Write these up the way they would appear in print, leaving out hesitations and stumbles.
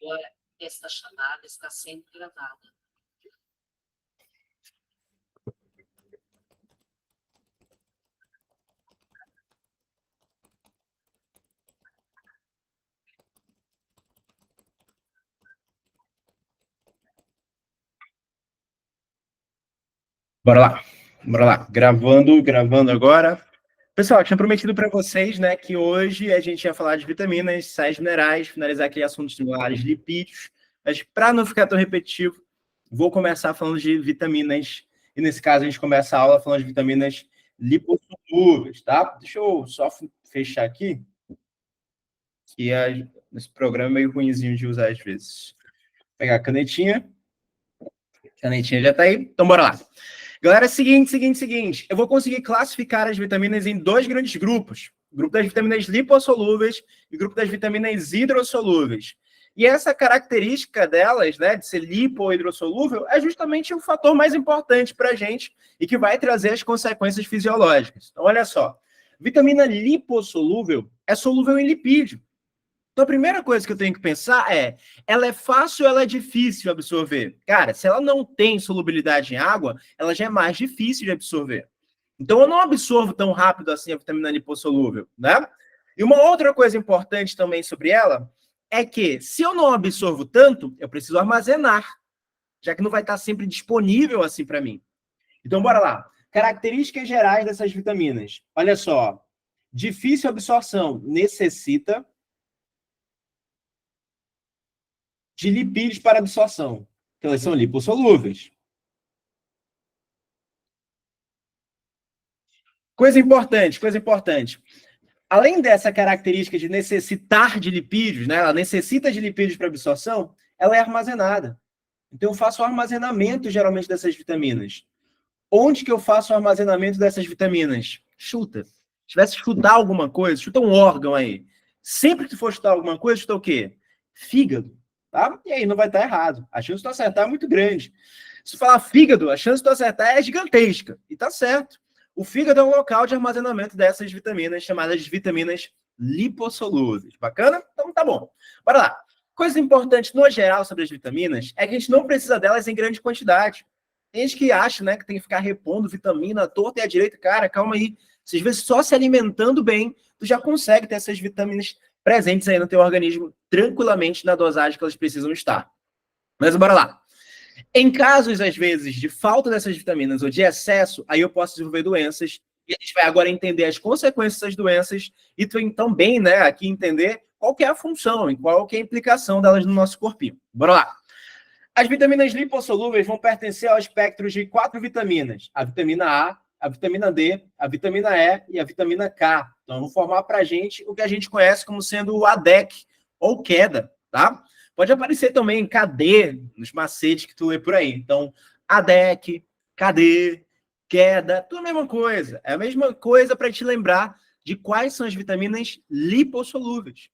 Agora, esta chamada está sendo gravada. Bora lá, bora lá. Gravando agora. Pessoal, eu tinha prometido para vocês, né, que hoje a gente ia falar de vitaminas, sais minerais, finalizar aqui assuntos similares, lipídios, mas para não ficar tão repetitivo, vou começar falando de vitaminas, e nesse caso a gente começa a aula falando de vitaminas lipossolúveis, tá? Deixa eu só fechar aqui, que esse programa é meio ruinzinho de usar às vezes. Vou pegar a canetinha já tá aí, então bora lá. Galera, seguinte. Eu vou conseguir classificar as vitaminas em dois grandes grupos. O grupo das vitaminas lipossolúveis e o grupo das vitaminas hidrossolúveis. E essa característica delas, né, de ser lipo ou hidrossolúvel, é justamente o fator mais importante para a gente e que vai trazer as consequências fisiológicas. Então, olha só. Vitamina lipossolúvel é solúvel em lipídio. Então, a primeira coisa que eu tenho que pensar é, ela é fácil ou ela é difícil de absorver? Cara, se ela não tem solubilidade em água, ela já é mais difícil de absorver. Então, eu não absorvo tão rápido assim a vitamina lipossolúvel, né? E uma outra coisa importante também sobre ela é que, se eu não absorvo tanto, eu preciso armazenar, já que não vai estar sempre disponível assim para mim. Então, bora lá. Características gerais dessas vitaminas. Olha só. Difícil absorção, necessita de lipídios para absorção, que elas são lipossolúveis. Coisa importante. Além dessa característica de necessitar de lipídios, né, ela necessita de lipídios para absorção, ela é armazenada. Então, eu faço o armazenamento, geralmente, dessas vitaminas. Onde que eu faço o armazenamento dessas vitaminas? Chuta. Se tivesse que chutar alguma coisa, chuta um órgão aí. Sempre que for chutar alguma coisa, chuta o quê? Fígado. Tá? E aí não vai estar errado. A chance de tu acertar é muito grande. Se tu falar fígado, a chance de tu acertar é gigantesca. E tá certo. O fígado é um local de armazenamento dessas vitaminas, chamadas de vitaminas lipossolúveis. Bacana? Então tá bom. Bora lá. Coisa importante no geral sobre as vitaminas é que a gente não precisa delas em grande quantidade. Tem gente que acha, né, que tem que ficar repondo vitamina à torta e à direita. Cara, calma aí. Se às vezes só se alimentando bem, tu já consegue ter essas vitaminas presentes aí no teu organismo tranquilamente na dosagem que elas precisam estar. Mas bora lá. Em casos, às vezes, de falta dessas vitaminas ou de excesso, aí eu posso desenvolver doenças. E a gente vai agora entender as consequências dessas doenças e também, né, aqui entender qual que é a função e qual que é a implicação delas no nosso corpinho. Bora lá. As vitaminas lipossolúveis vão pertencer ao espectro de 4 vitaminas. A vitamina A, a vitamina D, a vitamina E e a vitamina K. Então, vão formar para a gente o que a gente conhece como sendo o ADEC, ou queda, tá? Pode aparecer também KD, nos macetes que tu lê por aí. Então, ADEC, KD, queda, tudo a mesma coisa. É a mesma coisa para te lembrar de quais são as vitaminas lipossolúveis.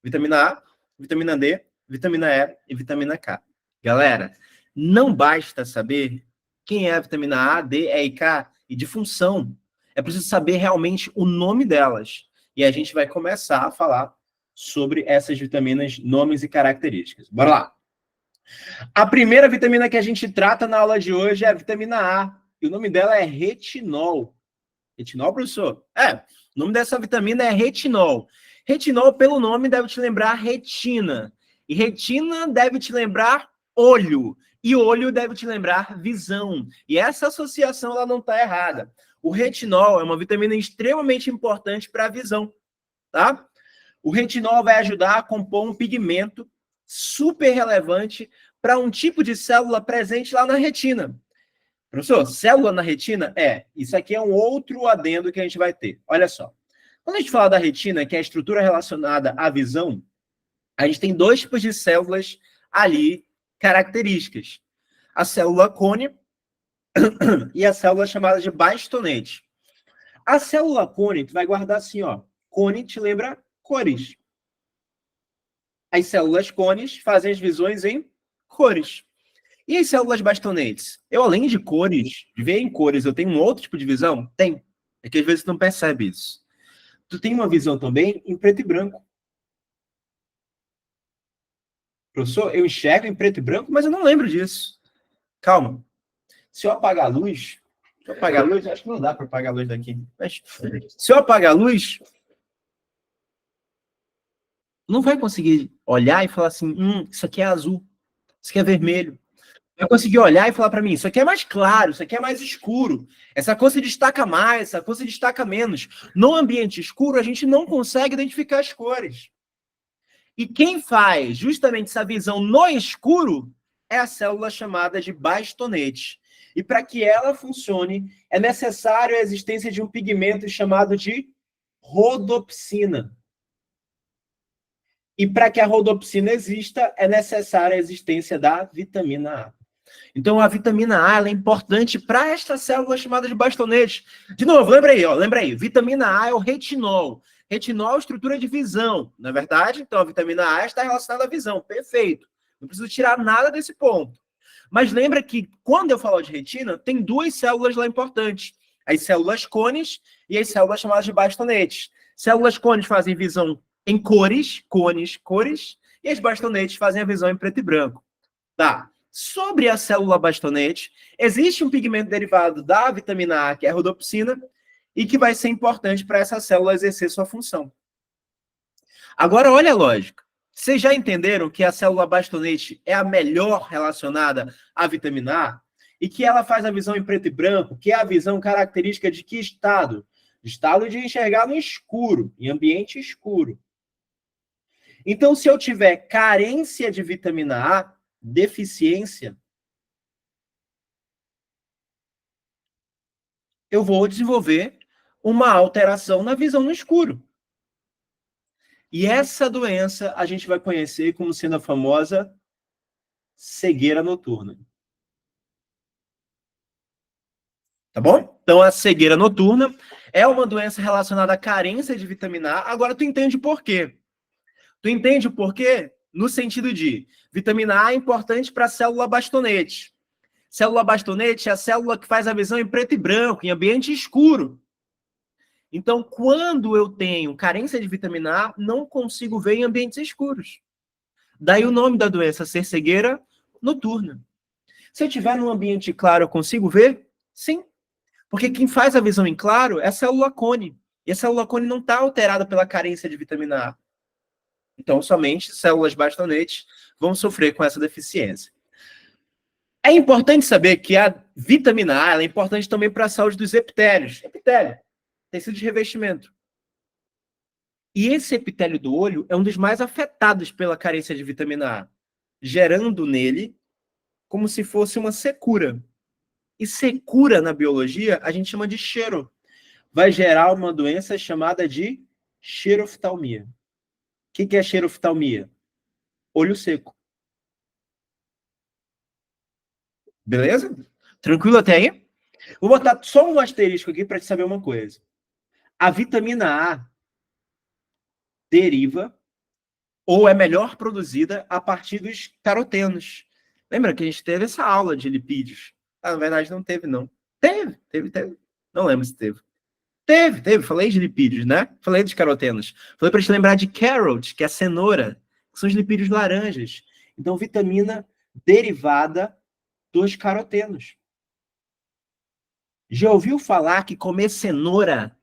Vitamina A, vitamina D, vitamina E e vitamina K. Galera, não basta saber quem é a vitamina A, D, E e K e de função. É preciso saber realmente o nome delas. E a gente vai começar a falar sobre essas vitaminas, nomes e características. Bora lá. A primeira vitamina que a gente trata na aula de hoje é a vitamina A. E o nome dela é retinol. Retinol, professor? O nome dessa vitamina é retinol. Retinol, pelo nome, deve te lembrar retina. E retina deve te lembrar olho. E olho deve te lembrar visão. E essa associação ela não está errada. O retinol é uma vitamina extremamente importante para a visão, tá? O retinol vai ajudar a compor um pigmento super relevante para um tipo de célula presente lá na retina. Professor, célula na retina? Isso aqui é um outro adendo que a gente vai ter. Olha só. Quando a gente fala da retina, que é a estrutura relacionada à visão, a gente tem dois tipos de células ali características. A célula cone e a célula chamada de bastonete. A célula cone, tu vai guardar assim, ó. Cone te lembra cores. As células cones fazem as visões em cores. E as células bastonetes? Eu, além de cores, de ver em cores, eu tenho um outro tipo de visão? Tem. É que às vezes tu não percebe isso. Tu tem uma visão também em preto e branco. Professor, eu enxergo em preto e branco, mas eu não lembro disso. Calma. Se eu apagar a luz... Se eu apagar a luz, acho que não dá para apagar a luz daqui. Mas, se eu apagar a luz, não vai conseguir olhar e falar assim, isso aqui é azul, isso aqui é vermelho. Vai conseguir olhar e falar para mim, isso aqui é mais claro, isso aqui é mais escuro. Essa cor se destaca mais, essa cor se destaca menos. No ambiente escuro, a gente não consegue identificar as cores. E quem faz justamente essa visão no escuro é a célula chamada de bastonete. E para que ela funcione, é necessário a existência de um pigmento chamado de rodopsina. E para que a rodopsina exista, é necessária a existência da vitamina A. Então, a vitamina A ela é importante para esta célula chamada de bastonete. De novo, lembra aí. Vitamina A é o retinol. Retinol é estrutura de visão, não é verdade? Então, a vitamina A está relacionada à visão. Perfeito. Não preciso tirar nada desse ponto. Mas lembra que, quando eu falo de retina, tem duas células lá importantes. As células cones e as células chamadas de bastonetes. Células cones fazem visão em cores, cores, e as bastonetes fazem a visão em preto e branco. Tá. Sobre a célula bastonete, existe um pigmento derivado da vitamina A, que é a rodopsina, e que vai ser importante para essa célula exercer sua função. Agora, olha a lógica. Vocês já entenderam que a célula bastonete é a melhor relacionada à vitamina A? E que ela faz a visão em preto e branco, que é a visão característica de que estado? Estado de enxergar no escuro, em ambiente escuro. Então, se eu tiver carência de vitamina A, deficiência, eu vou desenvolver uma alteração na visão no escuro. E essa doença a gente vai conhecer como sendo a famosa cegueira noturna. Tá bom? Então, a cegueira noturna é uma doença relacionada à carência de vitamina A. Agora, tu entende por quê? Tu entende o porquê? No sentido de vitamina A é importante para a célula bastonete. Célula bastonete é a célula que faz a visão em preto e branco, em ambiente escuro. Então, quando eu tenho carência de vitamina A, não consigo ver em ambientes escuros. Daí o nome da doença, ser cegueira noturna. Se eu estiver num ambiente claro, eu consigo ver? Sim. Porque quem faz a visão em claro é a célula cone. E a célula cone não está alterada pela carência de vitamina A. Então, somente células bastonetes vão sofrer com essa deficiência. É importante saber que a vitamina A é importante também para a saúde dos epitélios. Epitélio, tecido de revestimento. E esse epitélio do olho é um dos mais afetados pela carência de vitamina A, gerando nele como se fosse uma secura. E secura na biologia a gente chama de cheiro. Vai gerar uma doença chamada de xeroftalmia. O que é xeroftalmia? Olho seco. Beleza? Tranquilo até aí? Vou botar só um asterisco aqui para te saber uma coisa. A vitamina A deriva ou é melhor produzida a partir dos carotenos. Lembra que a gente teve essa aula de lipídios? Ah, na verdade, não teve, não. Teve. Não lembro se teve. Teve. Falei de lipídios, né? Falei dos carotenos. Falei para te lembrar de carrot, que é a cenoura, que são os lipídios laranjas. Então, vitamina derivada dos carotenos. Já ouviu falar que comer cenoura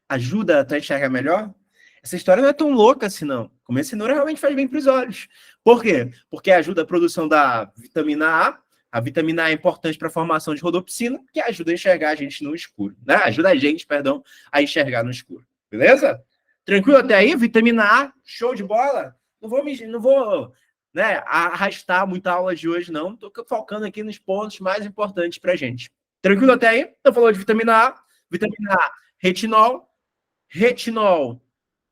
ajuda a enxergar melhor? Essa história não é tão louca assim, não. Comer cenoura realmente faz bem para os olhos. Por quê? Porque ajuda a produção da vitamina A. A vitamina A é importante para a formação de rodopsina, que ajuda a enxergar a gente no escuro. Né? Ajuda a gente, a enxergar no escuro. Beleza? Tranquilo até aí? Vitamina A, show de bola? Não vou né, arrastar muita aula de hoje, não. Estou focando aqui nos pontos mais importantes para a gente. Tranquilo até aí? Então, falou de vitamina A. Vitamina A, retinol,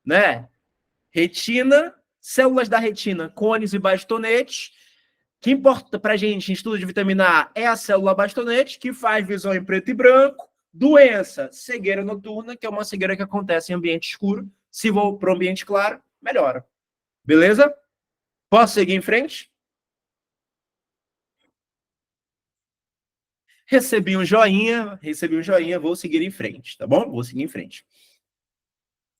né? Retina, células da retina, cones e bastonetes. O que importa para a gente em estudo de vitamina A é a célula bastonete, que faz visão em preto e branco. Doença, cegueira noturna, que é uma cegueira que acontece em ambiente escuro. Se vou para o ambiente claro, melhora. Beleza? Posso seguir em frente? Recebi um joinha, vou seguir em frente, tá bom? Vou seguir em frente.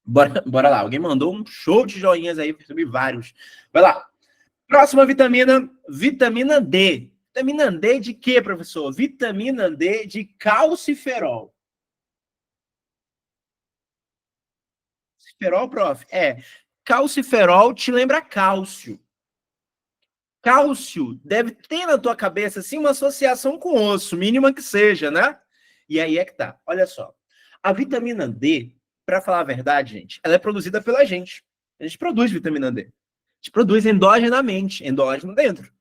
Bora lá, alguém mandou um show de joinhas aí, recebi vários. Vai lá. Próxima vitamina, vitamina D. Vitamina D de quê, professor? Vitamina D de calciferol. Calciferol, prof? Calciferol te lembra cálcio. Cálcio deve ter na tua cabeça, assim, uma associação com osso, mínima que seja, né? E aí é que tá. Olha só. A vitamina D, para falar a verdade, gente, ela é produzida pela gente. A gente produz vitamina D. A gente produz endogenamente, endógeno dentro.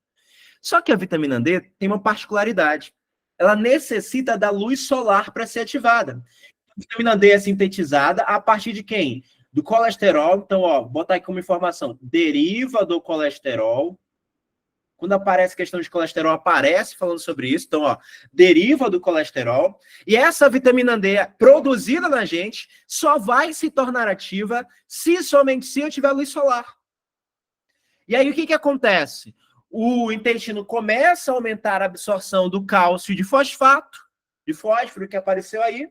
Só que a vitamina D tem uma particularidade. Ela necessita da luz solar para ser ativada. A vitamina D é sintetizada a partir de quem? Do colesterol. Então, ó, botar aqui como informação. Deriva do colesterol. Quando aparece questão de colesterol, aparece falando sobre isso. Então, ó, deriva do colesterol. E essa vitamina D produzida na gente só vai se tornar ativa se somente se eu tiver luz solar. E aí, o que acontece? O intestino começa a aumentar a absorção do cálcio e de fosfato, de fósforo que apareceu aí.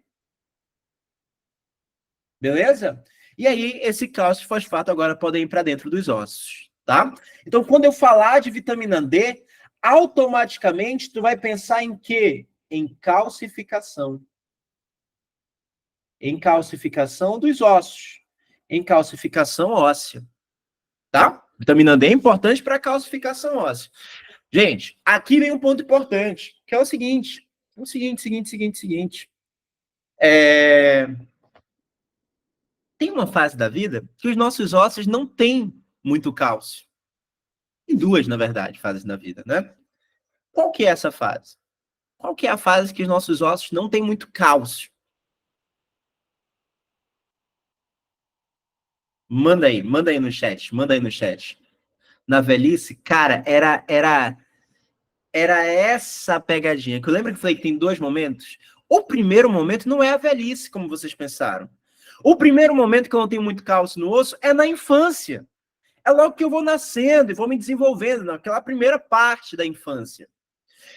Beleza? E aí, esse cálcio e fosfato agora podem ir para dentro dos ossos, tá? Então, quando eu falar de vitamina D, automaticamente tu vai pensar em quê? Em calcificação. Em calcificação dos ossos. Em calcificação óssea. Tá? Vitamina D é importante para calcificação óssea. Gente, aqui vem um ponto importante, que é o seguinte. Tem uma fase da vida que os nossos ossos não têm muito cálcio. Tem duas, na verdade, fases na vida, né? Qual que é essa fase? Qual que é a fase que os nossos ossos não têm muito cálcio? Manda aí no chat, manda aí no chat. Na velhice, cara, era essa a pegadinha. Que eu lembro que eu falei que tem dois momentos. O primeiro momento não é a velhice, como vocês pensaram. O primeiro momento que eu não tenho muito cálcio no osso é na infância. É logo que eu vou nascendo e vou me desenvolvendo, naquela primeira parte da infância.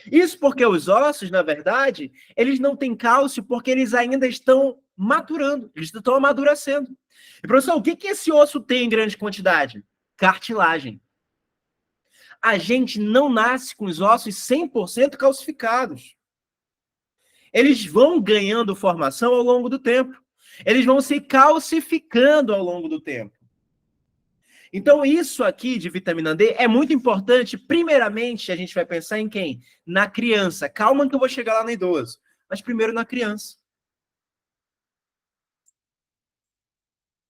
Isso porque os ossos, na verdade, eles não têm cálcio porque eles ainda estão maturando, eles estão amadurecendo. E, professor, o que esse osso tem em grande quantidade? Cartilagem. A gente não nasce com os ossos 100% calcificados. Eles vão ganhando formação ao longo do tempo. Eles vão se calcificando ao longo do tempo. Então, isso aqui de vitamina D é muito importante. Primeiramente, a gente vai pensar em quem? Na criança. Calma que eu vou chegar lá no idoso. Mas primeiro na criança.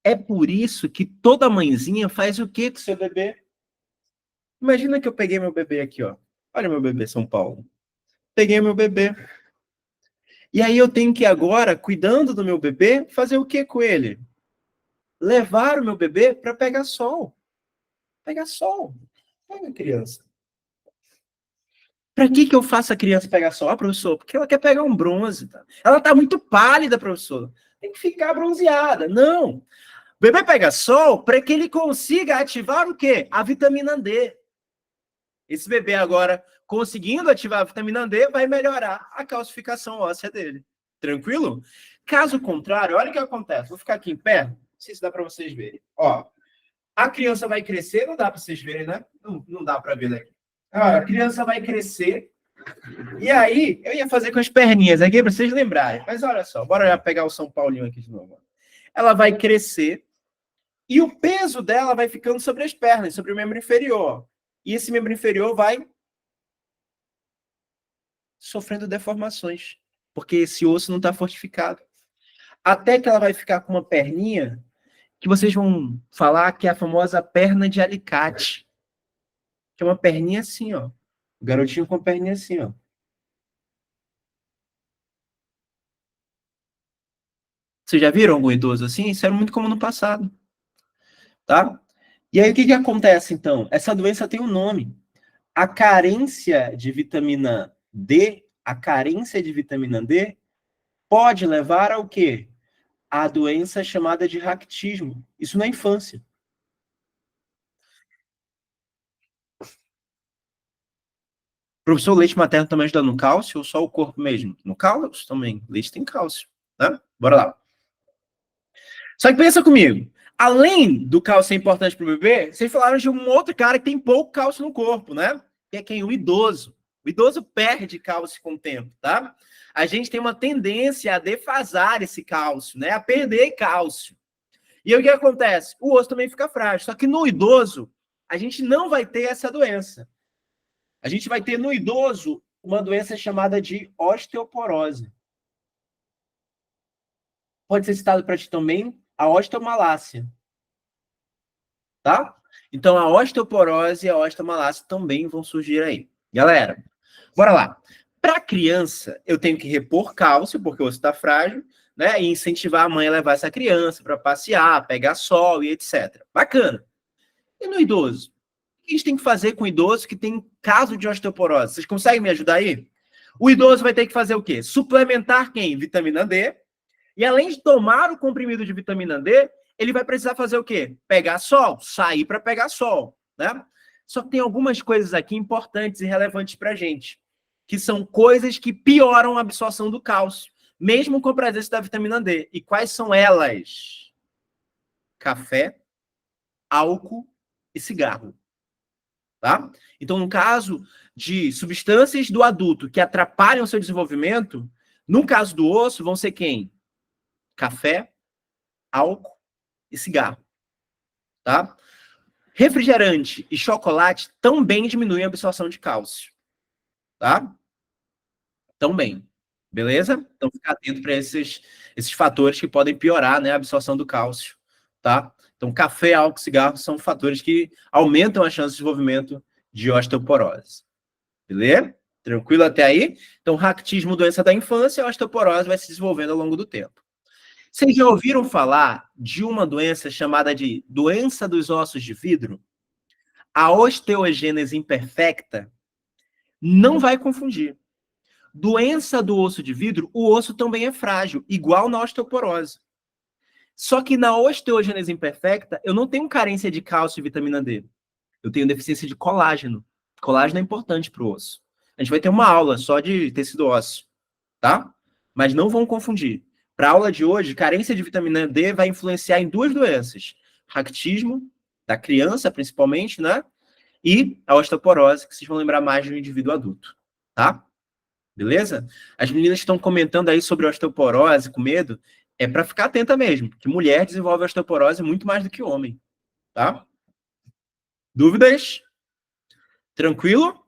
É por isso que toda mãezinha faz o quê com seu bebê? Imagina que eu peguei meu bebê aqui, ó. Olha meu bebê, São Paulo. Peguei meu bebê. E aí eu tenho que agora, cuidando do meu bebê, fazer o que com ele? Levar o meu bebê para pegar sol. Pegar sol. Pega, criança. Para que eu faço a criança pegar sol, professor? Porque ela quer pegar um bronze. Tá? Ela está muito pálida, professor. Tem que ficar bronzeada. Não. O bebê pega sol para que ele consiga ativar o quê? A vitamina D. Esse bebê agora, conseguindo ativar a vitamina D, vai melhorar a calcificação óssea dele. Tranquilo? Caso contrário, olha o que acontece. Vou ficar aqui em pé, não sei se dá para vocês verem. Ó, a criança vai crescer, não dá para vocês verem, né? Não dá para ver daqui. A criança vai crescer, e aí, eu ia fazer com as perninhas aqui para vocês lembrarem. Mas olha só, bora já pegar o São Paulinho aqui de novo. Ela vai crescer, e o peso dela vai ficando sobre as pernas, sobre o membro inferior. E esse membro inferior vai sofrendo deformações, porque esse osso não está fortificado. Até que ela vai ficar com uma perninha que vocês vão falar que é a famosa perna de alicate. Que é uma perninha assim, ó. O garotinho com a perninha assim, ó. Vocês já viram algum idoso assim? Isso era muito comum no passado. Tá? E aí, o que acontece, então? Essa doença tem um nome. A carência de vitamina D, pode levar ao quê? A doença chamada de raquitismo. Isso na infância. Professor, o leite materno também ajuda no cálcio ou só o corpo mesmo? No cálcio também. Leite tem cálcio. Né? Bora lá. Só que pensa comigo. Além do cálcio ser importante para o bebê, vocês falaram de um outro cara que tem pouco cálcio no corpo, né? Que é quem? O idoso. O idoso perde cálcio com o tempo, tá? A gente tem uma tendência a defasar esse cálcio, né? A perder cálcio. E aí o que acontece? O osso também fica frágil. Só que no idoso, a gente não vai ter essa doença. A gente vai ter no idoso uma doença chamada de osteoporose. Pode ser citado para ti também a osteomalácia. Tá? Então a osteoporose e a osteomalácia também vão surgir aí. Galera, bora lá. Para criança, eu tenho que repor cálcio, porque o osso está frágil, né? E incentivar a mãe a levar essa criança para passear, pegar sol e etc. Bacana. E no idoso? O que a gente tem que fazer com o idoso que tem caso de osteoporose? Vocês conseguem me ajudar aí? O idoso vai ter que fazer o quê? Suplementar quem? Vitamina D. E além de tomar o comprimido de vitamina D, ele vai precisar fazer o quê? Pegar sol, sair para pegar sol, né? Só que tem algumas coisas aqui importantes e relevantes para a gente, que são coisas que pioram a absorção do cálcio, mesmo com a presença da vitamina D. E quais são elas? Café, álcool e cigarro. Tá? Então, no caso de substâncias do adulto que atrapalham o seu desenvolvimento, no caso do osso, vão ser quem? Café, álcool e cigarro. Tá? Refrigerante e chocolate também diminuem a absorção de cálcio. Tá? Também. Beleza? Então, fica atento para esses fatores que podem piorar, né, a absorção do cálcio. Tá? Então, café, álcool e cigarro são fatores que aumentam a chance de desenvolvimento de osteoporose. Beleza? Tranquilo até aí? Então, raquitismo, doença da infância, a osteoporose vai se desenvolvendo ao longo do tempo. Vocês já ouviram falar de uma doença chamada de doença dos ossos de vidro? A osteogênese imperfecta? Não vai confundir. Doença do osso de vidro, o osso também é frágil, igual na osteoporose. Só que na osteogênese imperfecta, eu não tenho carência de cálcio e vitamina D. Eu tenho deficiência de colágeno. Colágeno é importante para o osso. A gente vai ter uma aula só de tecido ósseo, tá? Mas não vão confundir. Para a aula de hoje, carência de vitamina D vai influenciar em duas doenças. Raquitismo, da criança principalmente, né? E a osteoporose, que vocês vão lembrar mais do indivíduo adulto, tá? Beleza? As meninas estão comentando aí sobre osteoporose com medo. É para ficar atenta mesmo, que mulher desenvolve osteoporose muito mais do que homem, tá? Dúvidas? Tranquilo?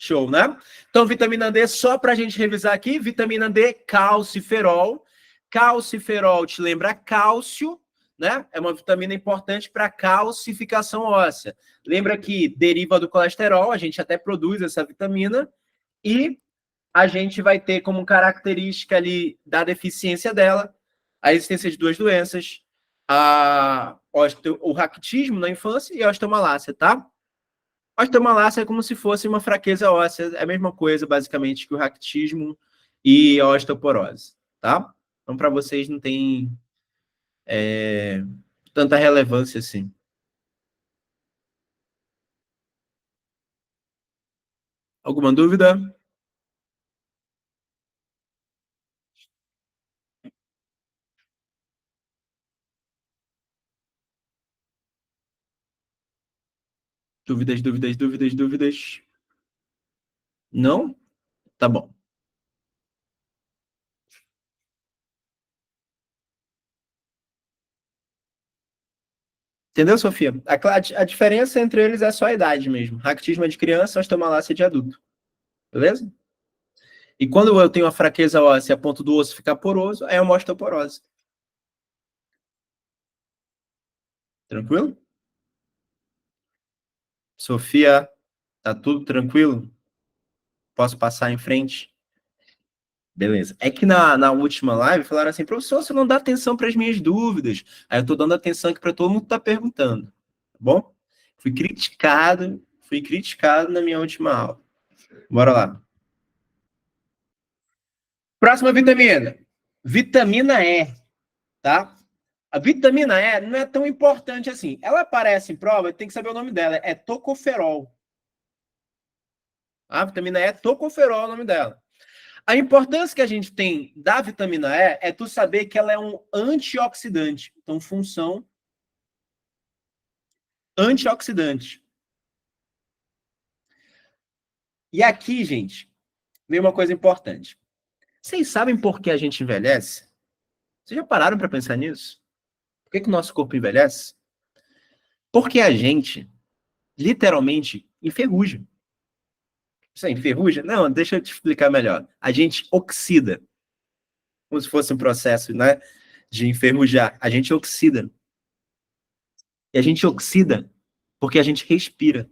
Show, né? Então, vitamina D, só para a gente revisar aqui, vitamina D, calciferol. Calciferol te lembra cálcio, né? É uma vitamina importante para calcificação óssea. Lembra que deriva do colesterol, a gente até produz essa vitamina, e a gente vai ter como característica ali da deficiência dela a existência de duas doenças, o raquitismo na infância e a osteomalácia, tá? Osteomalácia é como se fosse uma fraqueza óssea, é a mesma coisa, basicamente, que o raquitismo e a osteoporose, tá? Então, para vocês não tem tanta relevância assim. Alguma dúvida? Dúvidas, dúvidas, dúvidas, dúvidas? Não? Tá bom. Entendeu, Sofia? A diferença entre eles é só a idade mesmo. Raquitismo é de criança, osteomalácia é de adulto. Beleza? E quando eu tenho a fraqueza óssea a ponto do osso ficar poroso, é uma osteoporose. Tranquilo? Sofia, tá tudo tranquilo? Posso passar em frente? Beleza. É que na última live falaram assim, professor, você não dá atenção para as minhas dúvidas. Aí eu tô dando atenção aqui para todo mundo que tá perguntando. Tá bom? Fui criticado na minha última aula. Bora lá. Próxima vitamina. Vitamina E, tá? A vitamina E não é tão importante assim. Ela aparece em prova, tem que saber o nome dela. É tocoferol. A vitamina E é tocoferol, é o nome dela. A importância que a gente tem da vitamina E é tu saber que ela é um antioxidante. Então, função antioxidante. E aqui, gente, vem uma coisa importante. Vocês sabem por que a gente envelhece? Vocês já pararam para pensar nisso? Por que o nosso corpo envelhece? Porque a gente, literalmente, enferruja. Isso aí, enferruja? Não, deixa eu te explicar melhor. A gente oxida. Como se fosse um processo, né, de enferrujar. A gente oxida. E a gente oxida porque a gente respira.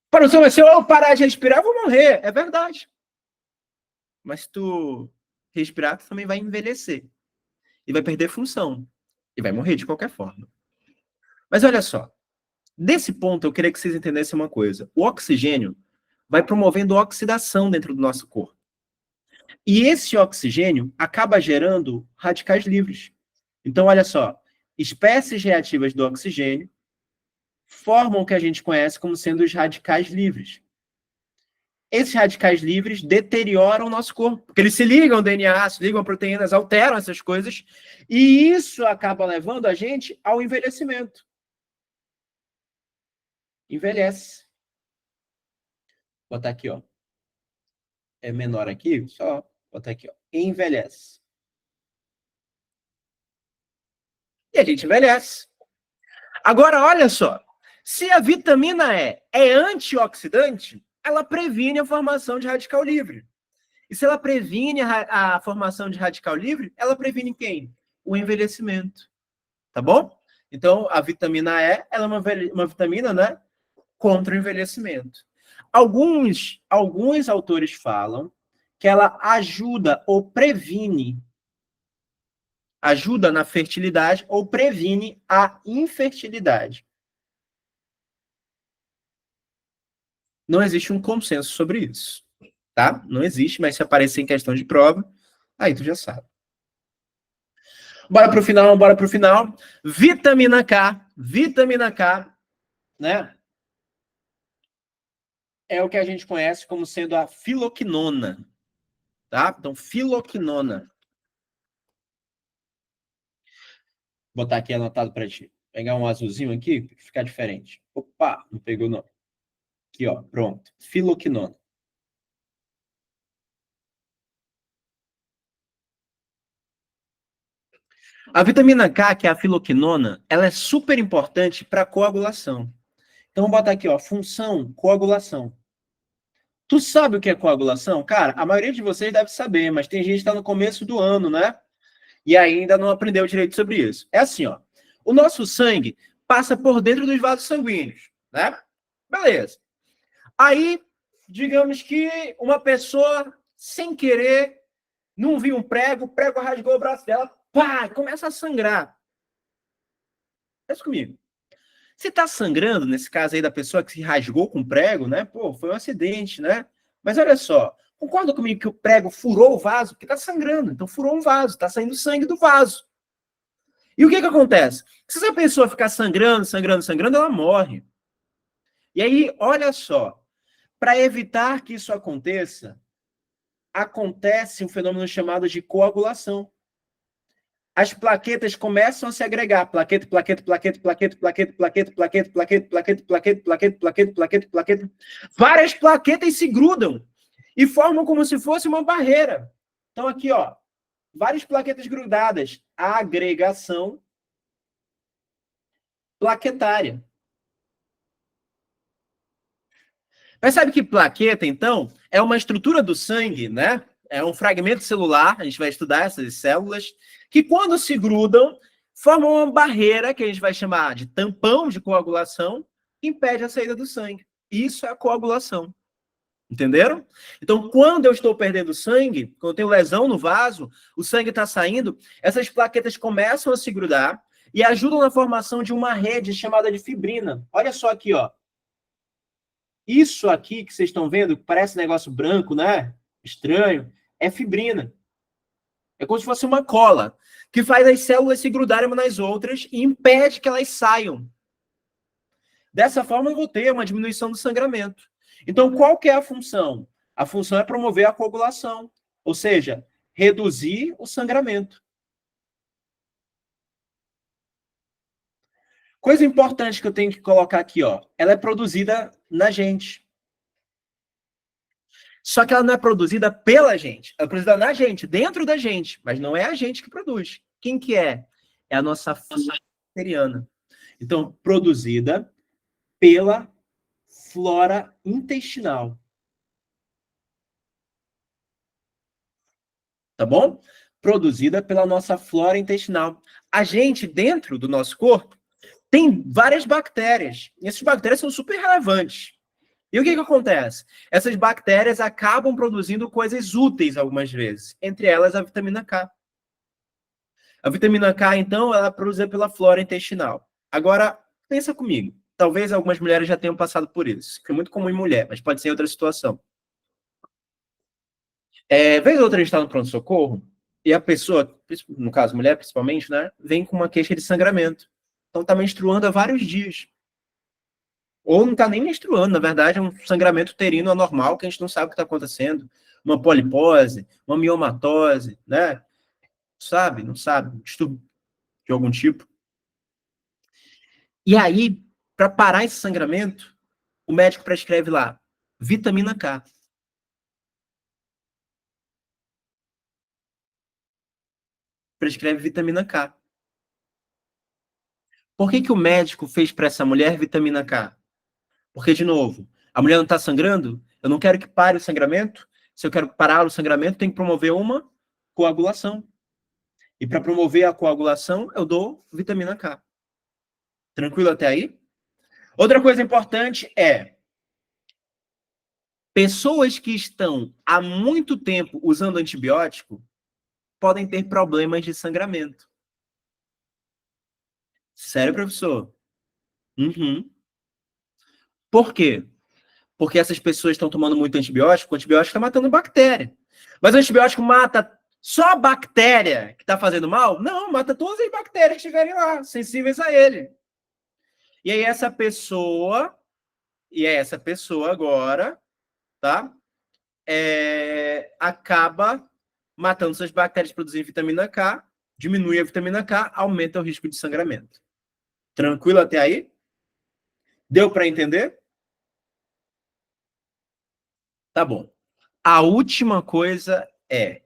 Para você, se eu parar de respirar, eu vou morrer. É verdade. Mas se tu respirar, tu também vai envelhecer. E vai perder função. E vai morrer de qualquer forma. Mas olha só. Desse ponto, eu queria que vocês entendessem uma coisa. O oxigênio vai promovendo oxidação dentro do nosso corpo. E esse oxigênio acaba gerando radicais livres. Então, olha só. Espécies reativas do oxigênio formam o que a gente conhece como sendo os radicais livres. Esses radicais livres deterioram o nosso corpo, porque eles se ligam ao DNA, se ligam a proteínas, alteram essas coisas, e isso acaba levando a gente ao envelhecimento. Envelhece. Vou botar aqui, ó. É menor aqui, só botar aqui, ó. Envelhece. E a gente envelhece. Agora, olha só. Se a vitamina E é antioxidante, ela previne a formação de radical livre. E se ela previne a formação de radical livre, ela previne quem? O envelhecimento. Tá bom? Então, a vitamina E, ela é uma vitamina, né? Contra o envelhecimento. Alguns autores falam que ela ajuda ou previne, ajuda na fertilidade ou previne a infertilidade. Não existe um consenso sobre isso, tá? Não existe, mas se aparecer em questão de prova, aí tu já sabe. Bora pro final. Vitamina K, né? É o que a gente conhece como sendo a filoquinona, tá? Então, filoquinona. Vou botar aqui anotado para ti. Pegar um azulzinho aqui, para ficar diferente. Opa, não pegou não. Aqui, ó, pronto. Filoquinona. A vitamina K, que é a filoquinona, ela é super importante para coagulação. Então, vou botar aqui, ó, função coagulação. Tu sabe o que é coagulação? Cara, a maioria de vocês deve saber, mas tem gente que está no começo do ano, né? E ainda não aprendeu direito sobre isso. É assim, ó. O nosso sangue passa por dentro dos vasos sanguíneos, né? Beleza. Aí, digamos que uma pessoa, sem querer, não viu um prego, o prego rasgou o braço dela, pá, começa a sangrar. Pensa comigo. Se tá sangrando, nesse caso aí da pessoa que se rasgou com o prego, né? Pô, foi um acidente, né? Mas olha só, concorda comigo que o prego furou o vaso? Porque tá sangrando, então furou um vaso, tá saindo sangue do vaso. E o que acontece? Se essa pessoa ficar sangrando, ela morre. E aí, olha só, para evitar que isso aconteça, acontece um fenômeno chamado de coagulação. As plaquetas começam a se agregar. Plaqueta. Várias plaquetas se grudam e formam como se fosse uma barreira. Então, aqui, ó, várias plaquetas grudadas. Agregação plaquetária. Percebe que plaqueta, então, é uma estrutura do sangue, né? É um fragmento celular, a gente vai estudar essas células, que quando se grudam, formam uma barreira, que a gente vai chamar de tampão de coagulação, que impede a saída do sangue. Isso é a coagulação. Entenderam? Então, quando eu estou perdendo sangue, quando eu tenho lesão no vaso, o sangue está saindo, essas plaquetas começam a se grudar e ajudam na formação de uma rede chamada de fibrina. Olha só aqui, ó. Isso aqui que vocês estão vendo, que parece um negócio branco, né? Estranho, é fibrina. É como se fosse uma cola, que faz as células se grudarem umas nas outras e impede que elas saiam. Dessa forma, eu vou ter uma diminuição do sangramento. Então, qual que é a função? A função é promover a coagulação, ou seja, reduzir o sangramento. Coisa importante que eu tenho que colocar aqui, ó, ela é produzida na gente. Só que ela não é produzida pela gente, ela é produzida na gente, dentro da gente, mas não é a gente que produz. Quem que é? É a nossa flora bacteriana. Então, produzida pela flora intestinal. Tá bom? Produzida pela nossa flora intestinal. A gente, dentro do nosso corpo, tem várias bactérias. E essas bactérias são super relevantes. E o que acontece? Essas bactérias acabam produzindo coisas úteis algumas vezes, entre elas a vitamina K. A vitamina K, então, ela é produzida pela flora intestinal. Agora, pensa comigo. Talvez algumas mulheres já tenham passado por isso, que é muito comum em mulher, mas pode ser em outra situação. Vez ou outra a gente está no pronto-socorro e a pessoa, no caso mulher principalmente, né, vem com uma queixa de sangramento. Então está menstruando há vários dias. Ou não está nem menstruando, na verdade é um sangramento uterino anormal que a gente não sabe o que está acontecendo. Uma polipose, uma miomatose, né? Sabe? Não sabe? Distúrbio de algum tipo. E aí, para parar esse sangramento, o médico prescreve lá vitamina K. Prescreve vitamina K. Por que o médico fez para essa mulher vitamina K? Porque, de novo, a mulher não está sangrando, eu não quero que pare o sangramento. Se eu quero parar o sangramento, tem que promover uma coagulação. E para promover a coagulação, eu dou vitamina K. Tranquilo até aí? Outra coisa importante é pessoas que estão há muito tempo usando antibiótico podem ter problemas de sangramento. Sério, professor? Uhum. Por quê? Porque essas pessoas estão tomando muito antibiótico, o antibiótico está matando bactéria. Mas o antibiótico mata só a bactéria que está fazendo mal? Não, mata todas as bactérias que estiverem lá, sensíveis a ele. E aí essa pessoa agora, tá? Acaba matando essas bactérias produzindo vitamina K, diminui a vitamina K, aumenta o risco de sangramento. Tranquilo até aí? Deu para entender? Tá bom. A última coisa é: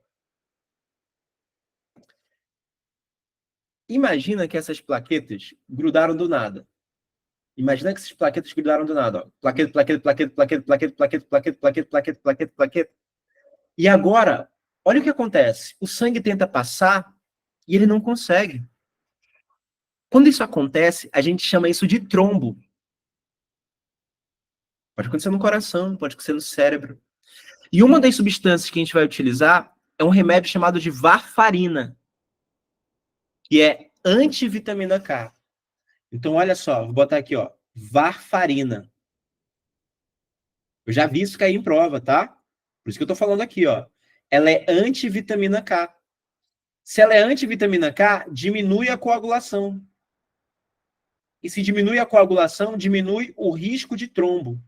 imagina que essas plaquetas grudaram do nada. Imagina que essas plaquetas grudaram do nada. Ó. Plaqueta, plaqueta, plaqueta, plaqueta, plaqueta, plaqueta, plaqueta, plaqueta, plaqueta, plaqueta, plaqueta. E agora, olha o que acontece. O sangue tenta passar e ele não consegue. Quando isso acontece, a gente chama isso de trombo. Pode acontecer no coração, pode acontecer no cérebro. E uma das substâncias que a gente vai utilizar é um remédio chamado de varfarina, que é antivitamina K. Então, olha só, vou botar aqui, ó, varfarina. Eu já vi isso cair em prova, tá? Por isso que eu tô falando aqui, ó. Ela é antivitamina K. Se ela é antivitamina K, diminui a coagulação. E se diminui a coagulação, diminui o risco de trombo.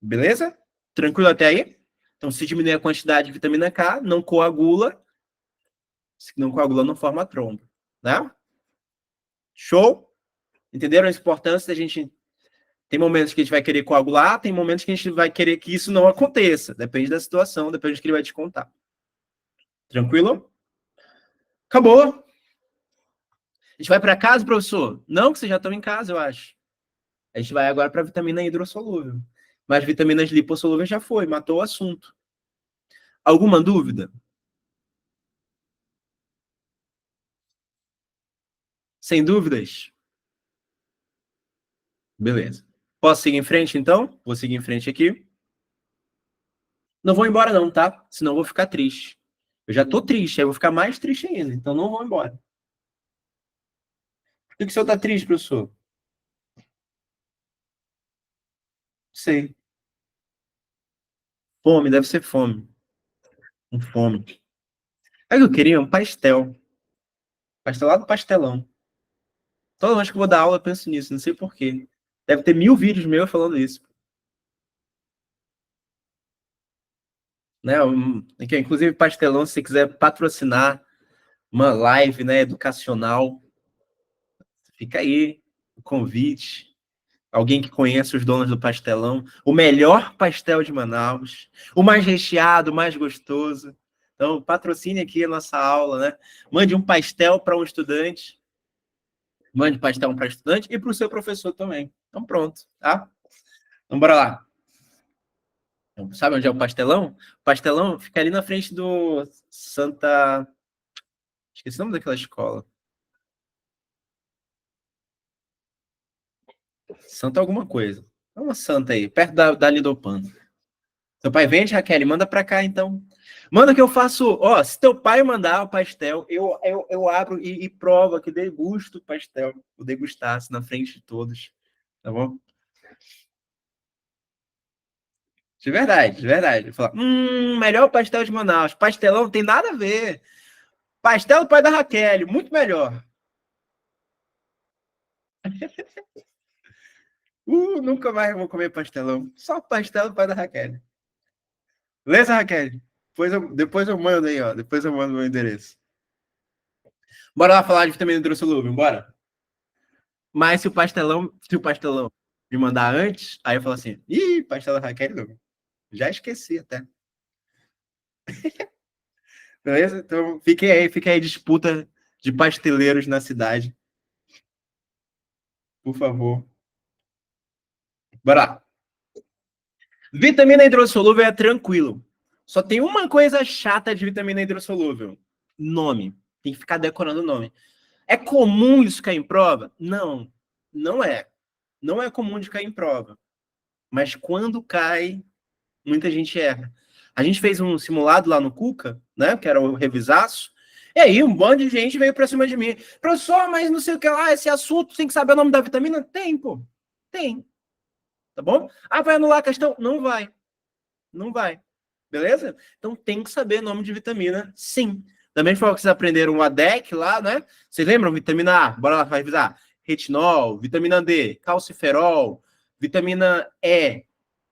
Beleza? Tranquilo até aí? Então, se diminuir a quantidade de vitamina K, não coagula. Se não coagula, não forma trombo. Né? Show? Entenderam a importância da gente. Tem momentos que a gente vai querer coagular, tem momentos que a gente vai querer que isso não aconteça. Depende da situação, depende do que ele vai te contar. Tranquilo? Acabou. A gente vai para casa, professor? Não, que vocês já estão em casa, eu acho. A gente vai agora para a vitamina hidrossolúvel. Mas vitaminas lipossolúveis já foi, matou o assunto. Alguma dúvida? Sem dúvidas? Beleza. Posso seguir em frente, então? Vou seguir em frente aqui. Não vou embora não, tá? Senão eu vou ficar triste. Eu já tô triste, aí eu vou ficar mais triste ainda. Então não vou embora. Por que o senhor tá triste, professor? Sei. Fome, deve ser fome. Com fome. Aí eu queria um pastel. Pastel lá do pastelão. Toda vez que eu vou dar aula eu penso nisso, não sei porquê. Deve ter 1000 vídeos meus falando isso. Né? Inclusive, Pastelão, se você quiser patrocinar uma live, né, educacional, fica aí o convite. Alguém que conheça os donos do pastelão, o melhor pastel de Manaus, o mais recheado, o mais gostoso. Então, patrocine aqui a nossa aula, né? Mande um pastel para um estudante, mande pastel para estudante e para o seu professor também. Então, pronto, tá? Então, bora lá. Sabe onde é o pastelão? O pastelão fica ali na frente do Santa... Esqueci o nome daquela escola. Santa alguma coisa. É uma santa aí, perto da Lidopan. Seu pai vende, Raquel? Manda pra cá, então. Manda que eu faço... Ó, se teu pai mandar o pastel, eu abro e provo aqui, degusto o pastel. Vou degustar assim, na frente de todos. Tá bom? De verdade, de verdade. Eu falo, melhor pastel de Manaus. Pastelão não tem nada a ver. Pastel do pai da Raquel, muito melhor. Nunca mais vou comer pastelão. Só pastel do pai da Raquel. Beleza, Raquel? Depois eu mando aí, ó. Depois eu mando o meu endereço. Bora lá falar de vitamina hidrossolúvel, bora? Mas se o pastelão me mandar antes, aí eu falo assim, pastel da Raquel, não. Já esqueci até. Beleza? Então, fiquem aí disputa de pasteleiros na cidade. Por favor. Bora lá. Vitamina hidrossolúvel é tranquilo. Só tem uma coisa chata de vitamina hidrossolúvel. Nome. Tem que ficar decorando o nome. É comum isso cair em prova? Não, não é. Não é comum de cair em prova. Mas quando cai, muita gente erra. A gente fez um simulado lá no Cuca, né? Que era o revisaço. E aí, um bando de gente veio pra cima de mim. Professor, mas não sei o que lá, esse assunto tem que saber o nome da vitamina? Tem, pô. Tem. Tá bom? Ah, vai anular a questão? Não vai. Não vai. Beleza? Então tem que saber o nome de vitamina, sim. Também foi o que vocês aprenderam o ADEC lá, né? Vocês lembram? Vitamina A, bora lá revisar. Retinol, vitamina D, calciferol, vitamina E,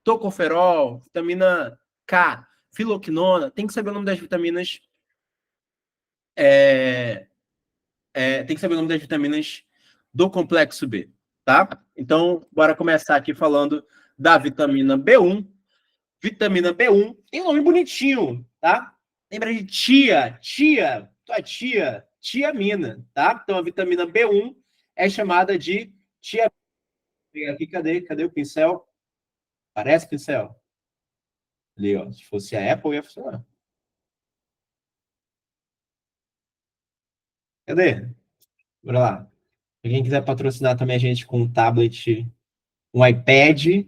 tocoferol, vitamina K, filoquinona. Tem que saber o nome das vitaminas. é, tem que saber o nome das vitaminas do complexo B, tá? Então, bora começar aqui falando da vitamina B1. Vitamina B1 tem um nome bonitinho, tá? Lembra de tua tiamina, tá? Então a vitamina B1 é chamada de tiamina. Aqui, cadê o pincel? Parece pincel. Ali, ó. Se fosse a Apple, ia funcionar. Cadê? Bora lá. Quem quiser patrocinar também a gente com um tablet, um iPad.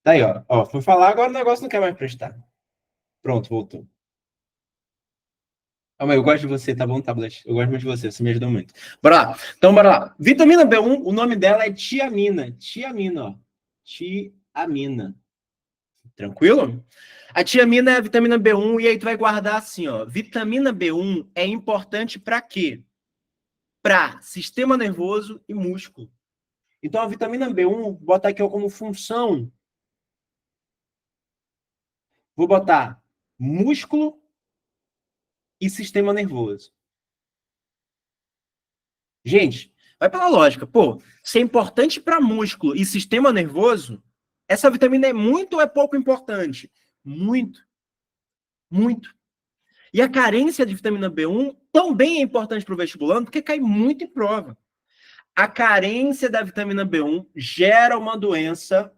Tá aí, ó. Ó, foi falar, agora o negócio não quer mais prestar. Pronto, voltou. Calma aí, eu gosto de você, tá bom, tablet? Eu gosto muito de você, você me ajudou muito. Bora lá. Então, bora lá. Vitamina B1, o nome dela é tiamina. Tiamina, ó. Tiamina. Tranquilo? A tiamina é a vitamina B1 e aí tu vai guardar assim, ó. Vitamina B1 é importante para quê? Para sistema nervoso e músculo. Então, a vitamina B1, vou botar aqui ó, como função. Vou botar músculo e sistema nervoso. Gente, vai pela lógica. Pô, se é importante para músculo e sistema nervoso, essa vitamina é muito ou é pouco importante? Muito, muito. E a carência de vitamina B1 também é importante para o vestibulando, porque cai muito em prova. A carência da vitamina B1 gera uma doença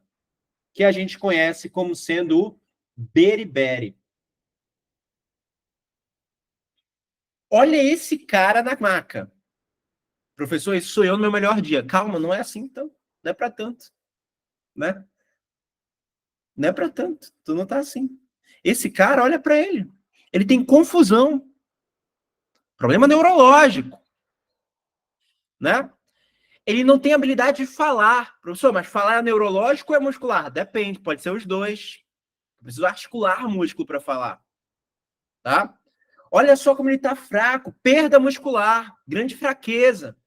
que a gente conhece como sendo o beriberi. Olha esse cara na maca. Professor, isso sou eu no meu melhor dia. Calma, não é assim, então. Não é para tanto, né? Não é para tanto. Tu não tá assim. Esse cara, olha para ele. Ele tem confusão. Problema neurológico, né? Ele não tem habilidade de falar. Professor, mas falar é neurológico ou é muscular? Depende, pode ser os dois. Eu preciso articular músculo para falar, tá? Olha só como ele tá fraco. Perda muscular, grande fraqueza.